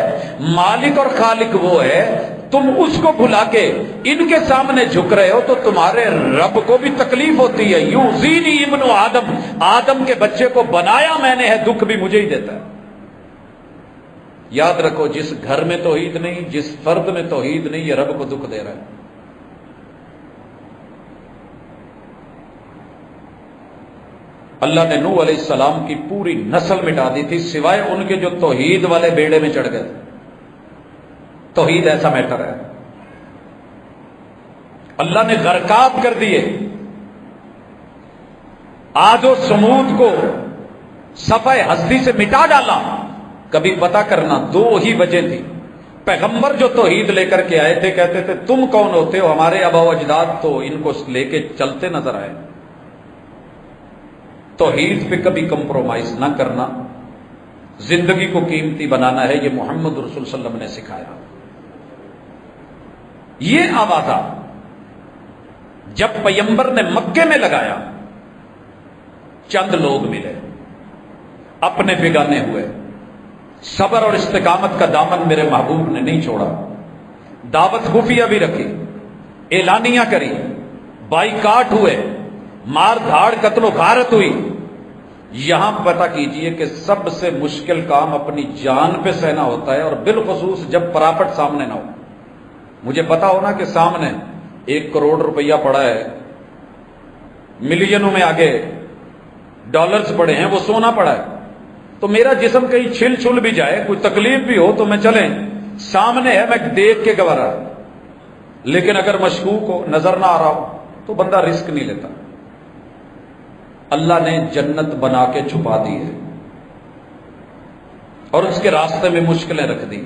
مالک اور خالق وہ ہے، تم اس کو بھلا کے ان کے سامنے جھک رہے ہو تو تمہارے رب کو بھی تکلیف ہوتی ہے۔ یؤذینی ابن آدم، آدم کے بچے کو بنایا میں نے ہے، دکھ بھی مجھے ہی دیتا ہے۔ یاد رکھو، جس گھر میں توحید نہیں، جس فرد میں توحید نہیں، یہ رب کو دکھ دے رہا ہے۔ اللہ نے نوح علیہ السلام کی پوری نسل مٹا دی تھی سوائے ان کے جو توحید والے بیڑے میں چڑھ گئے تھے۔ توحید ایسا میٹر ہے، اللہ نے غرقاب کر دیے۔ عاد و سمود کو صفحہ ہستی سے مٹا ڈالا۔ کبھی پتا کرنا، 2 ہی وجہ تھی۔ پیغمبر جو توحید لے کر کے آئے تھے کہتے تھے تم کون ہوتے ہو، ہمارے آبا و اجداد تو ان کو لے کے چلتے نظر آئے۔ توحید پہ کبھی کمپرومائز نہ کرنا، زندگی کو قیمتی بنانا ہے، یہ محمد رسول صلی اللہ علیہ وسلم نے سکھایا۔ یہ آوازہ جب پیغمبر نے مکے میں لگایا، چند لوگ ملے، اپنے بگانے ہوئے۔ صبر اور استقامت کا دامن میرے محبوب نے نہیں چھوڑا، دعوت خفیہ بھی رکھی، اعلانیہ کری، بائیکاٹ ہوئے، مار دھاڑ قتل و غارت ہوئی۔ یہاں پتہ کیجئے کہ سب سے مشکل کام اپنی جان پہ سہنا ہوتا ہے، اور بالخصوص جب پراپٹ سامنے نہ ہو۔ مجھے پتا ہونا کہ سامنے 1 کروڑ روپیہ پڑا ہے، ملینوں میں آگے ڈالرز پڑے ہیں، وہ سونا پڑا ہے، تو میرا جسم کہیں چھل چھل بھی جائے، کوئی تکلیف بھی ہو تو میں چلیں، سامنے ہے، میں دیکھ کے گوارا۔ لیکن اگر مشکوک ہو، نظر نہ آ رہا ہو، تو بندہ رسک نہیں لیتا۔ اللہ نے جنت بنا کے چھپا دی ہے اور اس کے راستے میں مشکلیں رکھ دی،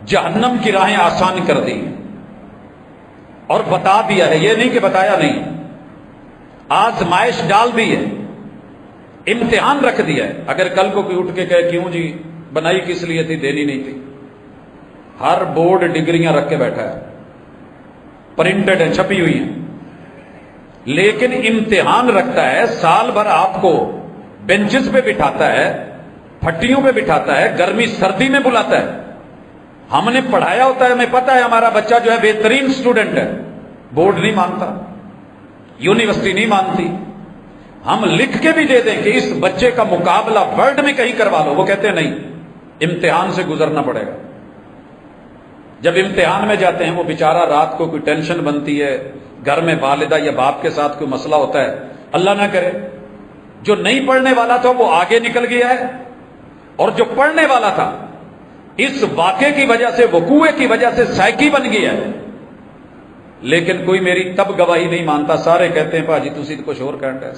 جہنم کی راہیں آسان کر دی، اور بتا دیا ہے، یہ نہیں کہ بتایا نہیں، آزمائش ڈال دی ہے۔ امتحان رکھ دیا ہے. اگر کل کو کوئی اٹھ کے کہے کیوں جی بنائی کس لیے تھی، دینی نہیں تھی. ہر بورڈ ڈگریاں رکھ کے بیٹھا ہے، پرنٹڈ ہے، چھپی ہوئی ہیں، لیکن امتحان رکھتا ہے. سال بھر آپ کو بینچز پہ بٹھاتا ہے، پھٹیوں پہ بٹھاتا ہے، گرمی سردی میں بلاتا ہے. ہم نے پڑھایا ہوتا ہے، ہمیں پتا ہے ہمارا بچہ جو ہے بہترین سٹوڈنٹ ہے. بورڈ نہیں مانتا، یونیورسٹی نہیں مانتی. ہم لکھ کے بھی دے دیں کہ اس بچے کا مقابلہ ورلڈ میں کہیں کروا لو، وہ کہتے ہیں نہیں، امتحان سے گزرنا پڑے گا. جب امتحان میں جاتے ہیں وہ بیچارہ رات کو کوئی ٹینشن بنتی ہے، گھر میں والدہ یا باپ کے ساتھ کوئی مسئلہ ہوتا ہے، اللہ نہ کرے جو نہیں پڑھنے والا تھا وہ آگے نکل گیا ہے، اور جو پڑھنے والا تھا اس واقعے کی وجہ سے، وقوعے کی وجہ سے سائیکی بن گیا ہے. لیکن کوئی میری تب گواہی نہیں مانتا، سارے کہتے ہیں بھاجی تسی تو کچھ اور کہنا ہے.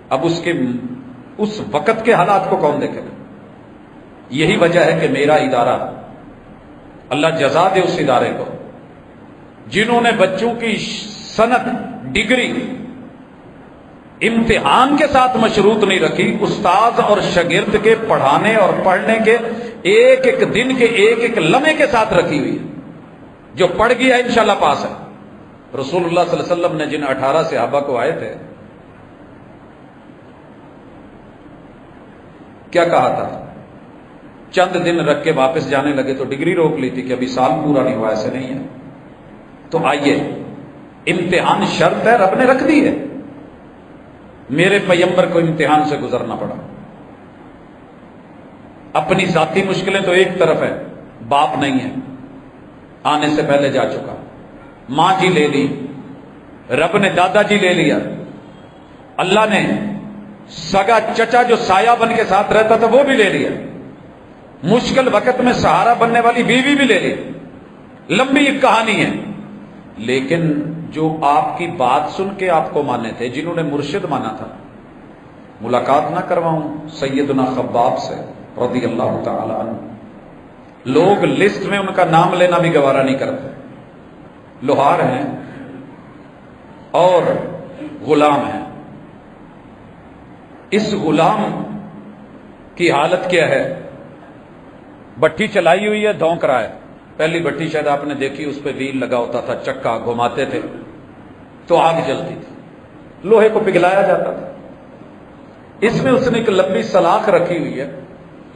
اب اس وقت کے حالات کو کون دیکھے گا؟ یہی وجہ ہے کہ میرا ادارہ، اللہ جزا دے اس ادارے کو، جنہوں نے بچوں کی سند، ڈگری امتحان کے ساتھ مشروط نہیں رکھی. استاد اور شاگرد کے پڑھانے اور پڑھنے کے ایک ایک دن کے ایک ایک لمحے کے ساتھ رکھی ہوئی ہے. جو پڑھ گیا انشاءاللہ پاس ہے. رسول اللہ صلی اللہ علیہ وسلم نے جن 18 صحابہ کو آئے تھے، کیا کہا تھا؟ چند دن رکھ کے واپس جانے لگے تو ڈگری روک لی تھی کہ ابھی سال پورا نہیں ہوا. ایسے نہیں ہے. تو آئیے، امتحان شرط ہے، رب نے رکھ دی ہے. میرے پیغمبر کو امتحان سے گزرنا پڑا. اپنی ذاتی مشکلیں تو ایک طرف ہے، باپ نہیں ہے، آنے سے پہلے جا چکا. ماں جی لے لی، رب نے دادا جی لے لیا، اللہ نے سگا چچا جو سایہ بن کے ساتھ رہتا تھا وہ بھی لے لیا، مشکل وقت میں سہارا بننے والی بیوی بھی لے لی. لمبی ایک کہانی ہے. لیکن جو آپ کی بات سن کے آپ کو مانے تھے، جنہوں نے مرشد مانا تھا، ملاقات نہ کرواؤں سیدنا خباب سے رضی اللہ تعالی عنہ. لوگ لسٹ میں ان کا نام لینا بھی گوارا نہیں کرتے. لوہار ہیں اور غلام ہیں. اس غلام کی حالت کیا ہے؟ بٹھی چلائی ہوئی ہے، دھونک رہا ہے. پہلی بٹھی شاید آپ نے دیکھی، اس پہ ویل لگا ہوتا تھا، چکا گھماتے تھے تو آگ جلتی تھی، لوہے کو پگھلایا جاتا تھا. اس میں اس نے ایک لمبی سلاخ رکھی ہوئی ہے،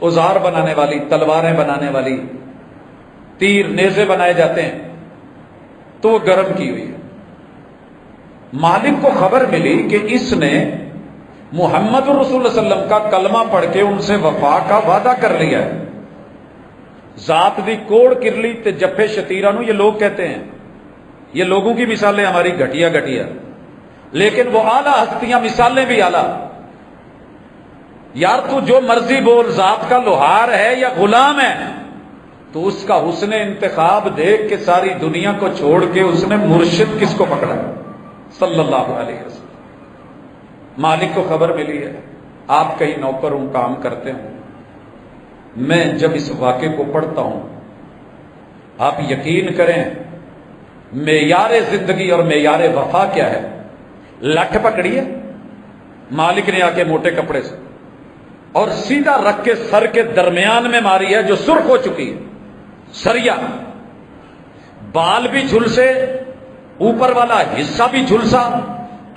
اوزار بنانے والی، تلواریں بنانے والی، تیر نیزے بنائے جاتے ہیں، تو وہ گرم کی ہوئی ہے. مالک کو خبر ملی کہ اس نے محمد رسول اللہ صلی اللہ علیہ وسلم کا کلمہ پڑھ کے ان سے وفا کا وعدہ کر لیا ہے. ذات دی کوڑ کرلی تے جفے شتیرہ نو، یہ لوگ کہتے ہیں. یہ لوگوں کی مثالیں ہماری گھٹیا گھٹیا، لیکن وہ اعلیٰ ہستیاں، مثالیں بھی اعلیٰ. یار تو جو مرضی بول، ذات کا لوہار ہے یا غلام ہے، تو اس کا حسن انتخاب دیکھ کے ساری دنیا کو چھوڑ کے اس نے مرشد کس کو پکڑا؟ صلی اللہ علیہ وسلم. مالک کو خبر ملی ہے، آپ کہیں نوکر ہوں، کام کرتے ہوں. میں جب اس واقعے کو پڑھتا ہوں، آپ یقین کریں معیار زندگی اور معیار وفا کیا ہے. لٹھ پکڑی ہے مالک نے آ کے موٹے کپڑے سے، اور سیدھا رکھ کے سر کے درمیان میں ماری ہے جو سرخ ہو چکی ہے. سریا، بال بھی جھلسے، اوپر والا حصہ بھی جھلسا،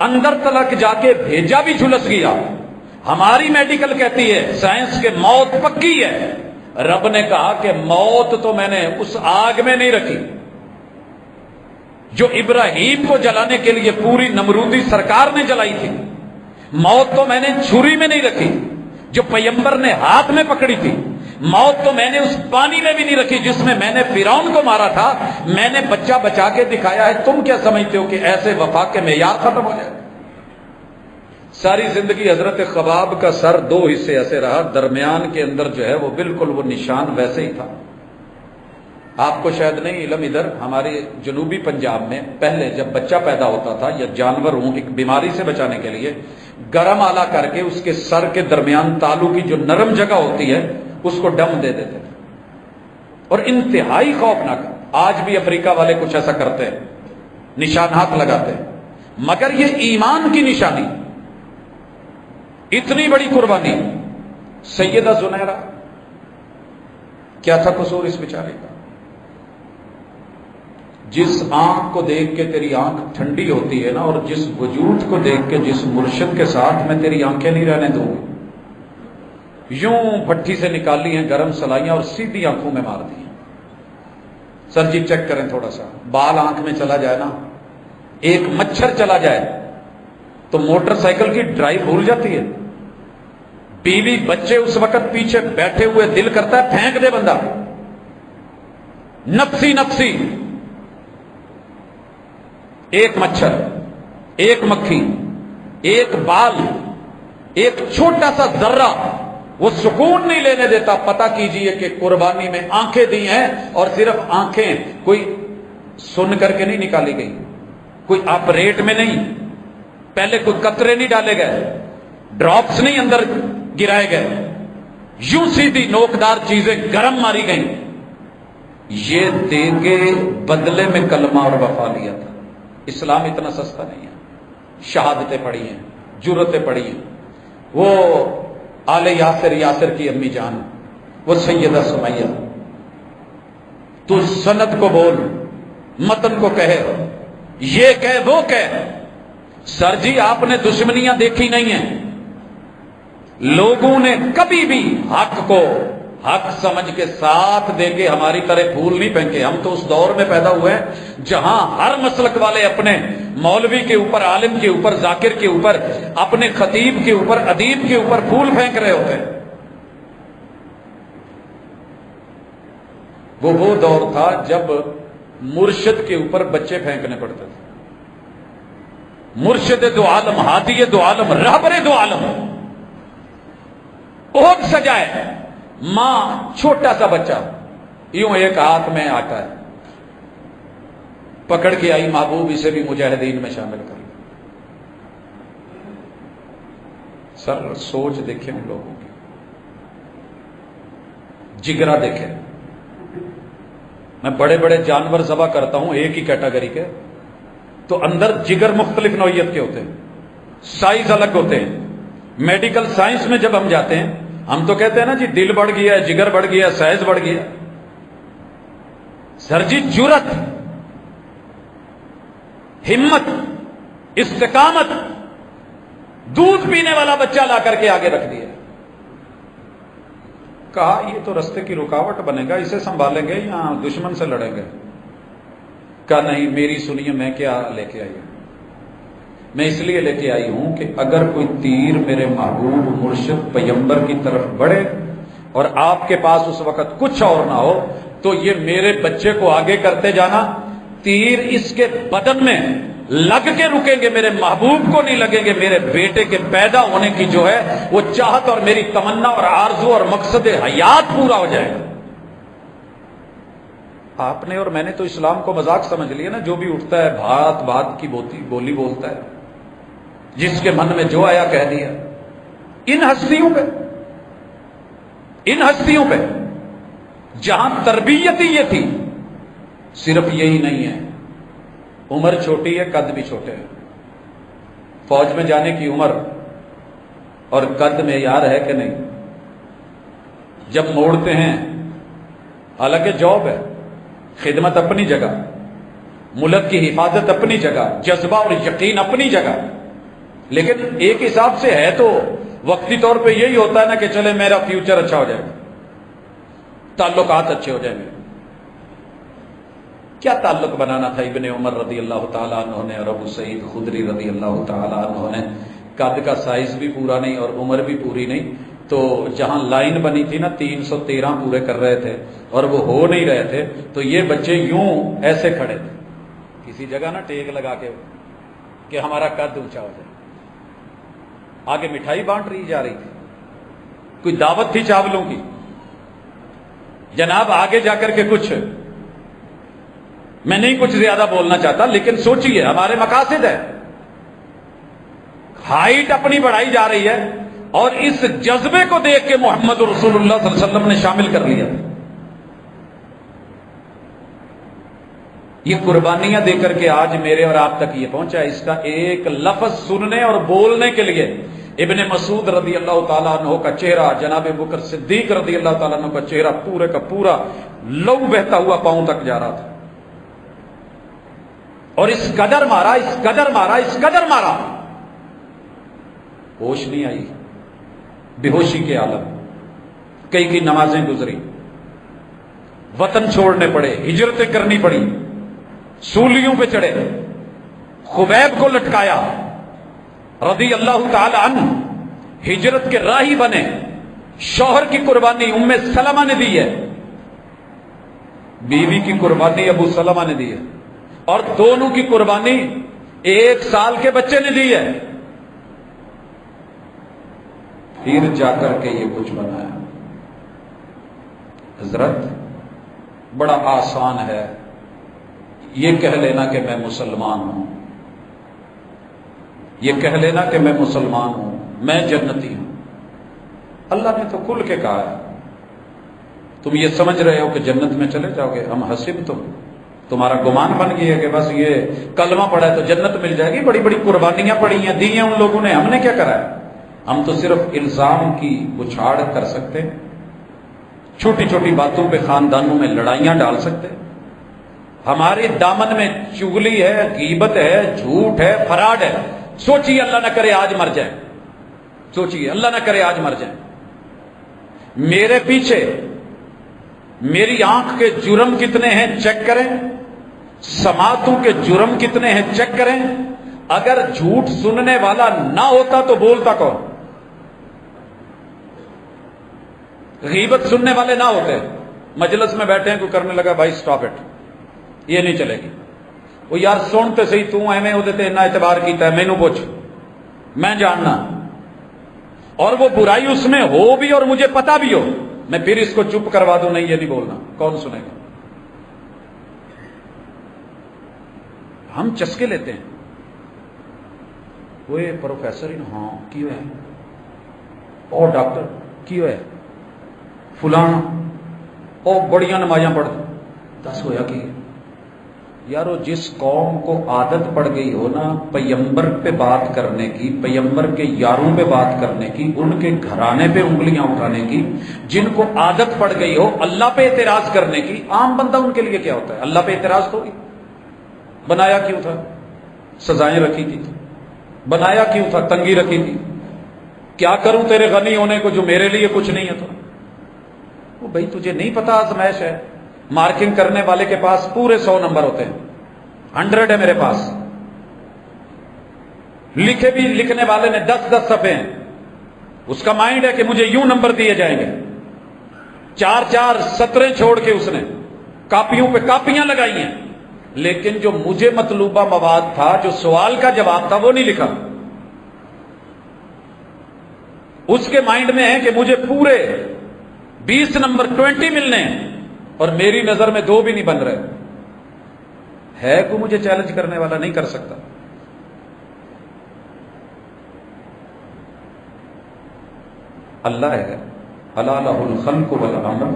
اندر تلک جا کے بھیجا بھی جھلس گیا. ہماری میڈیکل کہتی ہے، سائنس کے موت پکی ہے. رب نے کہا کہ موت تو میں نے اس آگ میں نہیں رکھی جو ابراہیم کو جلانے کے لیے پوری نمرودی سرکار نے جلائی تھی. موت تو میں نے چھری میں نہیں رکھی جو پیغمبر نے ہاتھ میں پکڑی تھی. موت تو میں نے اس پانی میں بھی نہیں رکھی جس میں میں نے فرعون کو مارا تھا. میں نے بچہ بچا کے دکھایا ہے. تم کیا سمجھتے ہو کہ ایسے وفا کے معیار ختم ہو جائے؟ ساری زندگی حضرت خباب کا سر دو حصے ایسے رہا، درمیان کے اندر جو ہے وہ بالکل وہ نشان ویسے ہی تھا. آپ کو شاید نہیں علم، ادھر ہمارے جنوبی پنجاب میں پہلے جب بچہ پیدا ہوتا تھا یا جانور ہوں، ایک بیماری سے بچانے کے لیے گرم آلہ کر کے اس کے سر کے درمیان تالو کی جو نرم جگہ ہوتی ہے اس کو ڈم دے دیتے تھے، اور انتہائی خوفناک. آج بھی افریقہ والے کچھ ایسا کرتے ہیں، نشانات لگاتے ہیں، مگر یہ ایمان کی نشانی. اتنی بڑی قربانی. سیدہ زنیرہ، کیا تھا قصور اس بیچارے کا؟ جس آنکھ کو دیکھ کے تیری آنکھ ٹھنڈی ہوتی ہے نا، اور جس وجود کو دیکھ کے جس مرشد کے ساتھ میں تیری آنکھیں نہیں رہنے دوں، یوں بھٹی سے نکالی ہیں گرم سلائیاں اور سیدھی آنکھوں میں مار دی. سر جی چیک کریں تھوڑا سا، بال آنکھ میں چلا جائے نا، ایک مچھر چلا جائے تو موٹر سائیکل کی ڈرائیو بھول جاتی ہے. بیوی بچے اس وقت پیچھے بیٹھے ہوئے دل کرتا ہے پھینک دے بندہ. نفسی نفسی. ایک مچھر، ایک مکھی، ایک بال، ایک چھوٹا سا ذرہ وہ سکون نہیں لینے دیتا. پتہ کیجئے کہ قربانی میں آنکھیں دی ہیں، اور صرف آنکھیں کوئی سن کر کے نہیں نکالی گئی، کوئی آپریٹ میں نہیں، پہلے کوئی قطرے نہیں ڈالے گئے، ڈراپس نہیں اندر گرائے گئے، یوں سیدھی نوکدار چیزیں گرم ماری گئیں. یہ دے کے بدلے میں کلمہ اور وفا لیا تھا. اسلام اتنا سستا نہیں ہے. شہادتیں پڑھی ہیں، جرتیں پڑھی ہیں. وہ آل یاسر کی امی جان، وہ سیدہ سمیہ، تو سند کو بول، متن کو کہے، یہ کہے وہ کہے. سر جی آپ نے دشمنیاں دیکھی نہیں ہیں. لوگوں نے کبھی بھی حق کو حق سمجھ کے ساتھ دے کے ہماری طرح پھول نہیں پھینکے. ہم تو اس دور میں پیدا ہوئے ہیں جہاں ہر مسلک والے اپنے مولوی کے اوپر، عالم کے اوپر، ذاکر کے اوپر، اپنے خطیب کے اوپر، ادیب کے اوپر پھول پھینک رہے ہوتے ہیں. وہ دور تھا جب مرشد کے اوپر بچے پھینکنے پڑتے تھے. مرشد دو عالم، ہادی دو عالم، رہبر دو عالم، بہت سجائے. ماں چھوٹا سا بچہ یوں ایک ہاتھ میں آتا ہے، پکڑ کے آئی محبوب اسے بھی مجاہدین میں شامل کر. سر سوچ دیکھیں ان لوگوں کی، جگرا دیکھیں. میں بڑے بڑے جانور ذبح کرتا ہوں ایک ہی کیٹاگری کے، تو اندر جگر مختلف نوعیت کے ہوتے ہیں، سائز الگ ہوتے ہیں. میڈیکل سائنس میں جب ہم جاتے ہیں ہم تو کہتے ہیں نا جی دل بڑھ گیا ہے، جگر بڑھ گیا، سائز بڑھ گیا. سر جی جرت، ہمت، استقامت، دودھ پینے والا بچہ لا کر کے آگے رکھ دیا. کہا یہ تو رستے کی رکاوٹ بنے گا، اسے سنبھالیں گے یا دشمن سے لڑیں گے. کہا نہیں، میری سنیے میں کیا لے کے آئی ہوں. میں اس لیے لے کے آئی ہوں کہ اگر کوئی تیر میرے محبوب مرشد پیغمبر کی طرف بڑھے اور آپ کے پاس اس وقت کچھ اور نہ ہو تو یہ میرے بچے کو آگے کرتے جانا. تیر اس کے بدن میں لگ کے رکیں گے، میرے محبوب کو نہیں لگیں گے. میرے بیٹے کے پیدا ہونے کی جو ہے وہ چاہت اور میری تمنا اور آرزو اور مقصد حیات پورا ہو جائے گا. آپ نے اور میں نے تو اسلام کو مذاق سمجھ لیا نا. جو بھی اٹھتا ہے بھات بھات کی بولی بولتا ہے، جس کے من میں جو آیا کہہ دیا. ان ہستیوں پہ جہاں تربیت ہی یہ تھی. صرف یہی نہیں ہے، عمر چھوٹی ہے، قد بھی چھوٹے ہیں. فوج میں جانے کی عمر اور قد معیار ہے کہ نہیں؟ جب موڑتے ہیں، حالانکہ جاب ہے، خدمت اپنی جگہ، ملک کی حفاظت اپنی جگہ، جذبہ اور یقین اپنی جگہ، لیکن ایک حساب سے ہے تو وقتی طور پہ یہی ہوتا ہے نا کہ چلے میرا فیوچر اچھا ہو جائے گا، تعلقات اچھے ہو جائیں گے. کیا تعلق بنانا تھا ابن عمر رضی اللہ تعالیٰ عنہ نے اور ابو سعید خدری رضی اللہ تعالیٰ عنہ نے؟ قد کا سائز بھی پورا نہیں اور عمر بھی پوری نہیں. تو جہاں لائن بنی تھی نا 313 پورے کر رہے تھے اور وہ ہو نہیں رہے تھے، تو یہ بچے یوں ایسے کھڑے تھے کسی جگہ نا ٹیک لگا کے کہ ہمارا قد اونچا ہو جائے. آگے مٹھائی بانٹ رہی جا رہی تھی، کوئی دعوت تھی چاولوں کی. جناب آگے جا کر کے کچھ، میں نہیں کچھ زیادہ بولنا چاہتا، لیکن سوچئے ہمارے مقاصد ہے. ہائٹ اپنی بڑھائی جا رہی ہے اور اس جذبے کو دیکھ کے محمد رسول اللہ صلی اللہ علیہ وسلم نے شامل کر لیا. یہ قربانیاں دے کر کے آج میرے اور آپ تک یہ پہنچا. اس کا ایک لفظ سننے اور بولنے کے لیے ابن مسعود رضی اللہ تعالیٰ عنہ کا چہرہ، جناب بکر صدیق رضی اللہ تعالیٰ عنہ کا چہرہ پورے کا پورا لہو بہتا ہوا پاؤں تک جا رہا تھا، اور اس قدر مارا، اس قدر مارا، اس قدر مارا، ہوش نہیں آئی، بے ہوشی کے عالم، کئی نمازیں گزری، وطن چھوڑنے پڑے، ہجرتیں کرنی پڑی، سولیوں پہ چڑھے، خبیب کو لٹکایا رضی اللہ تعالی عنہ، ہجرت کے راہی بنے، شوہر کی قربانی ام سلمہ نے دی ہے، بیوی کی قربانی ابو سلمہ نے دی ہے، اور دونوں کی قربانی 1 سال کے بچے نے دی ہے، پھر جا کر کے یہ کچھ بنایا۔ حضرت بڑا آسان ہے یہ کہہ لینا کہ میں مسلمان ہوں، یہ کہہ لینا کہ میں مسلمان ہوں، میں جنتی ہوں۔ اللہ نے تو کھل کے کہا ہے، تم یہ سمجھ رہے ہو کہ جنت میں چلے جاؤ گے، ہم حسب تمہارا گمان بن گیا ہے کہ بس یہ کلمہ پڑھا ہے تو جنت مل جائے گی، بڑی بڑی قربانیاں پڑی ہیں، دی ہیں ان لوگوں نے، ہم نے کیا کرا ہے؟ ہم تو صرف الزام کی بچھاڑ کر سکتے ہیں، چھوٹی چھوٹی باتوں پہ خاندانوں میں لڑائیاں ڈال سکتے ہیں، ہمارے دامن میں چغلی ہے، غیبت ہے، جھوٹ ہے، فراڈ ہے۔ سوچیے اللہ نہ کرے آج مر جائیں، سوچیے اللہ نہ کرے آج مر جائیں، میرے پیچھے میری آنکھ کے جرم کتنے ہیں چیک کریں، سماعتوں کے جرم کتنے ہیں چیک کریں، اگر جھوٹ سننے والا نہ ہوتا تو بولتا کون؟ غیبت سننے والے نہ ہوتے، مجلس میں بیٹھے ہیں کوئی کرنے لگا بھائی سٹاپ اٹ، یہ نہیں چلے گی، وہ یار سنتے صحیح، تو ایویں ہو دیتے اتنا اعتبار کیتا ہے، مینوں پوچھ، میں جاننا، اور وہ برائی اس میں ہو بھی اور مجھے پتا بھی ہو، میں پھر اس کو چپ کروا دوں، نہیں یہ نہیں بولنا، کون سنے گا؟ ہم چسکے لیتے ہیں، وہ پروفیسر ہاں کی ہے، اور ڈاکٹر کی ہے، فلانا اور بڑیاں نمازاں پڑھ دس ہویا کی یارو، جس قوم کو عادت پڑ گئی ہو نا پیغمبر پہ بات کرنے کی، پیغمبر کے یاروں پہ بات کرنے کی، ان کے گھرانے پہ انگلیاں اٹھانے کی، جن کو عادت پڑ گئی ہو اللہ پہ اعتراض کرنے کی، عام بندہ ان کے لیے کیا ہوتا ہے؟ اللہ پہ اعتراض تو بنایا کیوں تھا؟ سزائیں رکھی تھی، بنایا کیوں تھا؟ تنگی رکھی تھی، کیا کروں تیرے غنی ہونے کو جو میرے لیے کچھ نہیں ہے؟ تو وہ بھائی تجھے نہیں پتا آزمائش ہے، مارکنگ کرنے والے کے پاس پورے 100 نمبر ہوتے ہیں، 100 ہے میرے پاس، لکھے بھی لکھنے والے نے 10 صفحے ہیں، اس کا مائنڈ ہے کہ مجھے یوں نمبر دیے جائیں گے، 4 سطریں چھوڑ کے اس نے کاپیوں پہ کاپیاں لگائی ہیں، لیکن جو مجھے مطلوبہ مواد تھا، جو سوال کا جواب تھا، وہ نہیں لکھا۔ اس کے مائنڈ میں ہے کہ مجھے پورے 20 نمبر 20 ملنے ہیں، اور میری نظر میں 2 بھی نہیں بن رہے، ہے کو مجھے چیلنج کرنے والا نہیں کر سکتا۔ اللہ ہے، الا لہ الخلق والامر،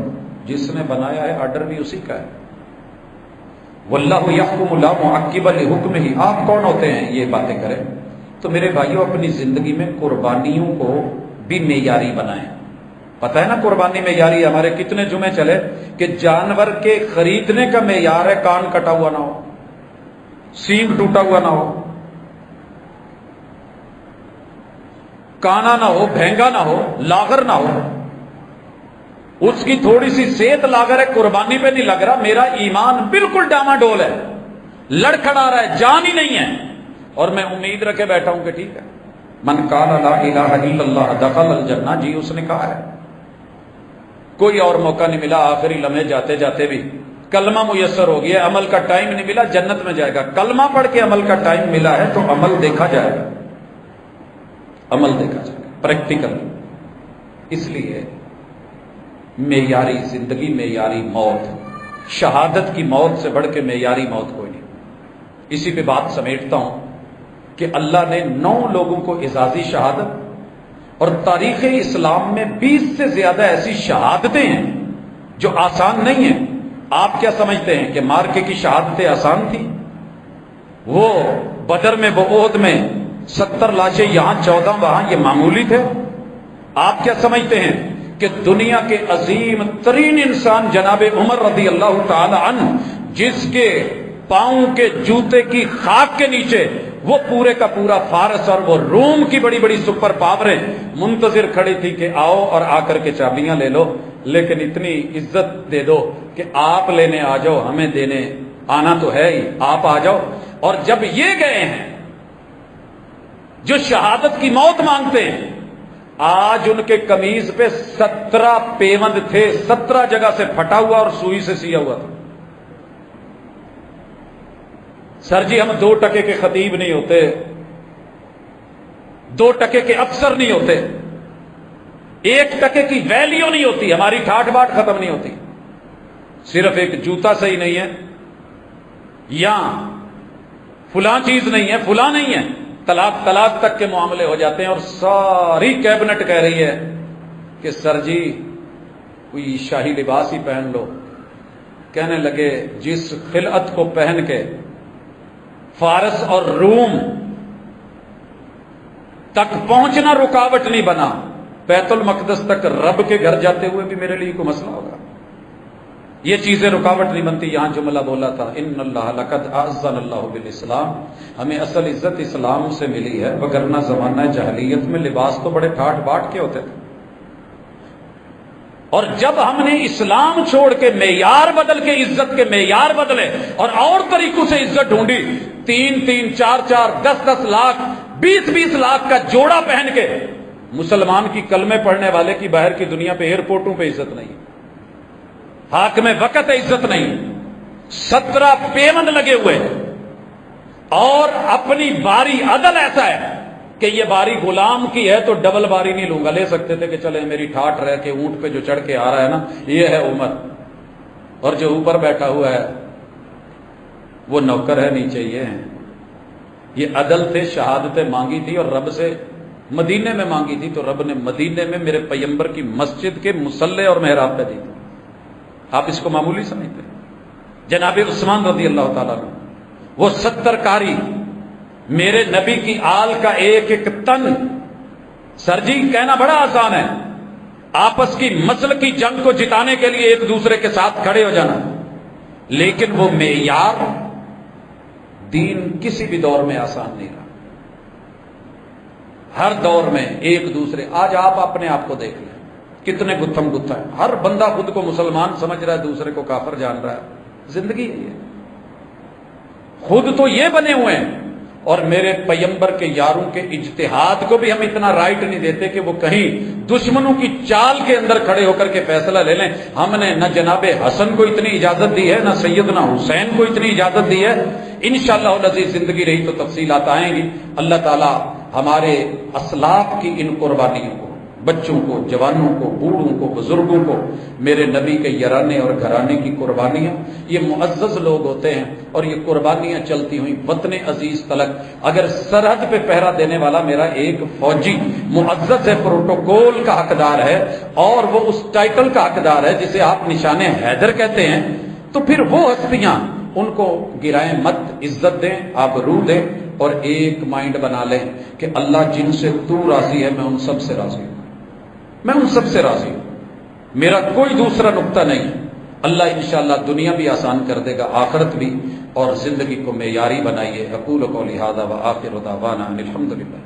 جس نے بنایا ہے آرڈر بھی اسی کا ہے، واللہ یحکم لا معقب لحکمہ۔ آپ کون ہوتے ہیں یہ باتیں کریں؟ تو میرے بھائیوں، اپنی زندگی میں قربانیوں کو بھی معیاری بنائیں۔ پتہ ہے نا قربانی معیاری، ہمارے کتنے جمعے چلے کہ جانور کے خریدنے کا معیار ہے کان کٹا ہوا نہ ہو، سینگ ٹوٹا ہوا نہ ہو، کانا نہ ہو، بھینگا نہ ہو، لاغر نہ ہو، اس کی تھوڑی سی صحت لاغر ہے، قربانی پہ نہیں لگ رہا، میرا ایمان بالکل ڈاما ڈول ہے، لڑکھڑا رہا ہے، جان ہی نہیں ہے، اور میں امید رکھے بیٹھا ہوں کہ ٹھیک ہے، من قال لا الہ الا اللہ دخل الجنہ، جی اس نے کہا ہے، کوئی اور موقع نہیں ملا، آخری لمحے جاتے جاتے بھی کلمہ میسر ہو گیا، عمل کا ٹائم نہیں ملا، جنت میں جائے گا۔ کلمہ پڑھ کے عمل کا ٹائم ملا ہے تو عمل دیکھا جائے گا، عمل دیکھا جائے گا، پریکٹیکل۔ اس لیے معیاری زندگی، معیاری موت، شہادت کی موت سے بڑھ کے معیاری موت کوئی نہیں۔ اسی پہ بات سمیٹتا ہوں کہ اللہ نے 9 لوگوں کو اعزازی شہادت، اور تاریخ اسلام میں 20 سے زیادہ ایسی شہادتیں ہیں جو آسان نہیں ہیں۔ آپ کیا سمجھتے ہیں کہ مارکے کی شہادتیں آسان تھی؟ وہ بدر میں، وہ احد میں 70 لاشیں یہاں 14 وہاں، یہ معمولی تھے؟ آپ کیا سمجھتے ہیں کہ دنیا کے عظیم ترین انسان جناب عمر رضی اللہ تعالی عنہ، جس کے پاؤں کے جوتے کی خاک کے نیچے وہ پورے کا پورا فارس اور وہ روم کی بڑی بڑی سپر پاوریں منتظر کھڑی تھی کہ آؤ اور آ کر کے چابیاں لے لو، لیکن اتنی عزت دے دو کہ آپ لینے آ جاؤ، ہمیں دینے آنا تو ہے ہی، آپ آ جاؤ۔ اور جب یہ گئے ہیں جو شہادت کی موت مانگتے ہیں، آج ان کے قمیض پہ 17 پیوند تھے، 17 جگہ سے پھٹا ہوا اور سوئی سے سیا ہوا تھا۔ سر جی ہم 2 ٹکے کے خطیب نہیں ہوتے، 2 ٹکے کے افسر نہیں ہوتے، 1 ٹکے کی ویلیو نہیں ہوتی، ہماری ٹھاٹ باٹ ختم نہیں ہوتی، صرف ایک جوتا صحیح نہیں ہے یا فلاں چیز نہیں ہے، فلاں نہیں ہے، طلاق تک کے معاملے ہو جاتے ہیں، اور ساری کیبنٹ کہہ رہی ہے کہ سر جی کوئی شاہی لباس ہی پہن لو۔ کہنے لگے جس خلعت کو پہن کے فارس اور روم تک پہنچنا رکاوٹ نہیں بنا، بیت المقدس تک رب کے گھر جاتے ہوئے بھی میرے لیے کوئی مسئلہ ہوگا؟ یہ چیزیں رکاوٹ نہیں بنتی۔ یہاں جملہ بولا تھا ان اللہ لقد اعزنا اللہ بالاسلام، ہمیں اصل عزت اسلام سے ملی ہے، وگرنہ زمانہ جاہلیت میں لباس تو بڑے ٹھاٹ باٹ کے ہوتے تھے۔ اور جب ہم نے اسلام چھوڑ کے معیار بدل کے عزت کے معیار بدلے اور طریقوں سے عزت ڈھونڈی، 3-3 4-4 10-10 لاکھ 20-20 لاکھ کا جوڑا پہن کے مسلمان کی کلمے پڑھنے والے کی باہر کی دنیا پہ ایئرپورٹوں پہ عزت نہیں، حاکم وقت عزت نہیں، 17 پیوند لگے ہوئے، اور اپنی باری عدل ایسا ہے کہ یہ باری غلام کی ہے تو ڈبل باری نہیں لوں گا، لے سکتے تھے کہ چلے میری ٹھاٹ رہ کے اونٹ پہ جو چڑھ کے آ رہا ہے نا یہ ہے عمر، اور جو اوپر بیٹھا ہوا ہے وہ نوکر ہے نیچے یہ ہے۔ یہ عدل تھے، شہادتیں مانگی تھی اور رب سے مدینے میں مانگی تھی، تو رب نے مدینے میں میرے پیغمبر کی مسجد کے مصلے اور محراب پہ دی تھی۔ آپ اس کو معمولی سمجھتے ہیں؟ جناب عثمان رضی اللہ تعالیٰ عنہ، وہ 70 کاری میرے نبی کی آل کا 1-1 تن، سر جی کہنا بڑا آسان ہے، آپس کی مسل کی جنگ کو جتانے کے لیے ایک دوسرے کے ساتھ کھڑے ہو جانا، لیکن وہ معیار دین کسی بھی دور میں آسان نہیں رہا، ہر دور میں ایک دوسرے، آج آپ اپنے آپ کو دیکھ لیں کتنے گتھم گتھا ہے، ہر بندہ خود کو مسلمان سمجھ رہا ہے، دوسرے کو کافر جان رہا ہے، زندگی ہے یہ، خود تو یہ بنے ہوئے ہیں، اور میرے پیغمبر کے یاروں کے اجتہاد کو بھی ہم اتنا رائٹ نہیں دیتے کہ وہ کہیں دشمنوں کی چال کے اندر کھڑے ہو کر کے فیصلہ لے لیں۔ ہم نے نہ جناب حسن کو اتنی اجازت دی ہے، نہ سیدنا حسین کو اتنی اجازت دی ہے۔ انشاءاللہ العزیز زندگی رہی تو تفصیلات آئیں گی۔ اللہ تعالی ہمارے اسلاف کی ان قربانیوں کو، بچوں کو، جوانوں کو، بوڑھوں کو، بزرگوں کو، میرے نبی کے یارانے اور گھرانے کی قربانیاں، یہ معزز لوگ ہوتے ہیں، اور یہ قربانیاں چلتی ہوئیں وطن عزیز تلک۔ اگر سرحد پہ پہرا دینے والا میرا ایک فوجی معزز ہے، پروٹوکول کا حقدار ہے، اور وہ اس ٹائٹل کا حقدار ہے جسے آپ نشان حیدر کہتے ہیں، تو پھر وہ ہستیاں ان کو گرائیں مت، عزت دیں، آبرو دیں، اور ایک مائنڈ بنا لیں کہ اللہ جن سے تو راضی ہے میں ان سب سے راضی ہوں، میں ان سب سے راضی ہوں، میرا کوئی دوسرا نقطہ نہیں۔ اللہ انشاءاللہ دنیا بھی آسان کر دے گا، آخرت بھی، اور زندگی کو معیاری بنائیے۔ اقول قولی ھذا وآخر دعوانا ان الحمدللہ۔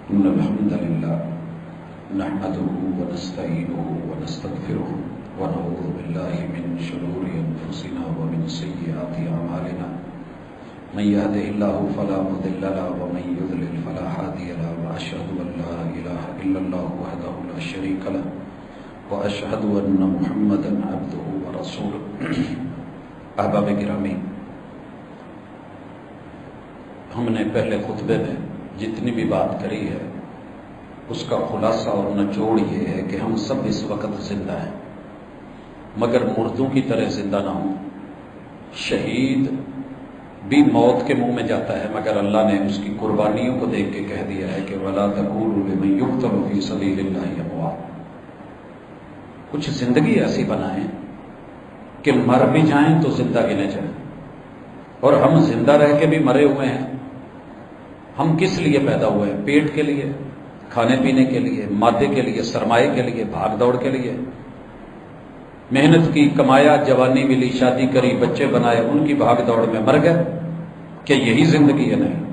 إن الحمد لله نحمده ونستعينه ونستغفره ونعوذ بالله من شرور أنفسنا ومن سيئات أعمالنا من يهده الله فلا مضل له ومن يضلل فلا هادي له وأشهد أن لا إله إلا الله وحده لا شريك له وأشهد أن محمدا عبده ورسوله۔ احباب گرامی، ہم نے پہلے خطبے میں جتنی بھی بات کری ہے اس کا خلاصہ اور نچوڑ یہ ہے کہ ہم سب اس وقت زندہ ہیں، مگر مردوں کی طرح زندہ نہ ہوں۔ شہید بھی موت کے منہ میں جاتا ہے، مگر اللہ نے اس کی قربانیوں کو دیکھ کے کہہ دیا ہے کہ وَلَا تَقُولُوا لِمَن يُقْتَلُ فِي سَبِيلِ اللَّهِ أَمْوَاتٌ۔ کچھ زندگی ایسی بنائیں کہ مر بھی جائیں تو زندہ گنے جائیں، اور ہم زندہ رہ کے بھی مرے ہوئے ہیں۔ ہم کس لیے پیدا ہوئے ہیں؟ پیٹ کے لیے، کھانے پینے کے لیے، مادے کے لیے، سرمایے کے لیے، بھاگ دوڑ کے لیے۔ محنت کی، کمایا، جوانی ملی، شادی کری، بچے بنائے، ان کی بھاگ دوڑ میں مر گئے۔ کہ یہی زندگی ہے؟ نہیں۔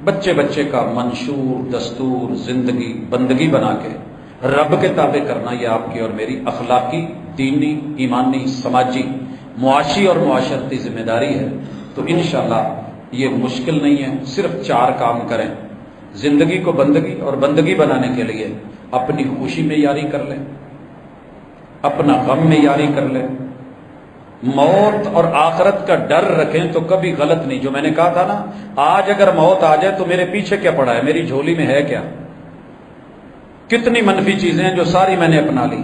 بچے بچے کا منشور دستور زندگی بندگی بنا کے رب کے تابع کرنا، یہ آپ کی اور میری اخلاقی، دینی، ایمانی، سماجی، معاشی اور معاشرتی ذمہ داری ہے۔ تو انشاءاللہ یہ مشکل نہیں ہے، صرف 4 کام کریں۔ زندگی کو بندگی اور بندگی بنانے کے لیے اپنی خوشی میں یاری کر لیں، اپنا غم میں یاری کر لیں، موت اور آخرت کا ڈر رکھیں تو کبھی غلط نہیں۔ جو میں نے کہا تھا نا، آج اگر موت آ جائے تو میرے پیچھے کیا پڑا ہے، میری جھولی میں ہے کیا؟ کتنی منفی چیزیں ہیں جو ساری میں نے اپنا لی۔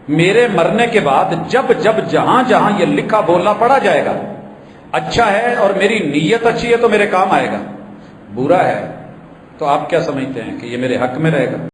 میرے مرنے کے بعد جب جب جہاں جہاں یہ لکھا بولنا پڑا جائے گا، اچھا ہے اور میری نیت اچھی ہے تو میرے کام آئے گا، برا ہے تو آپ کیا سمجھتے ہیں کہ یہ میرے حق میں رہے گا؟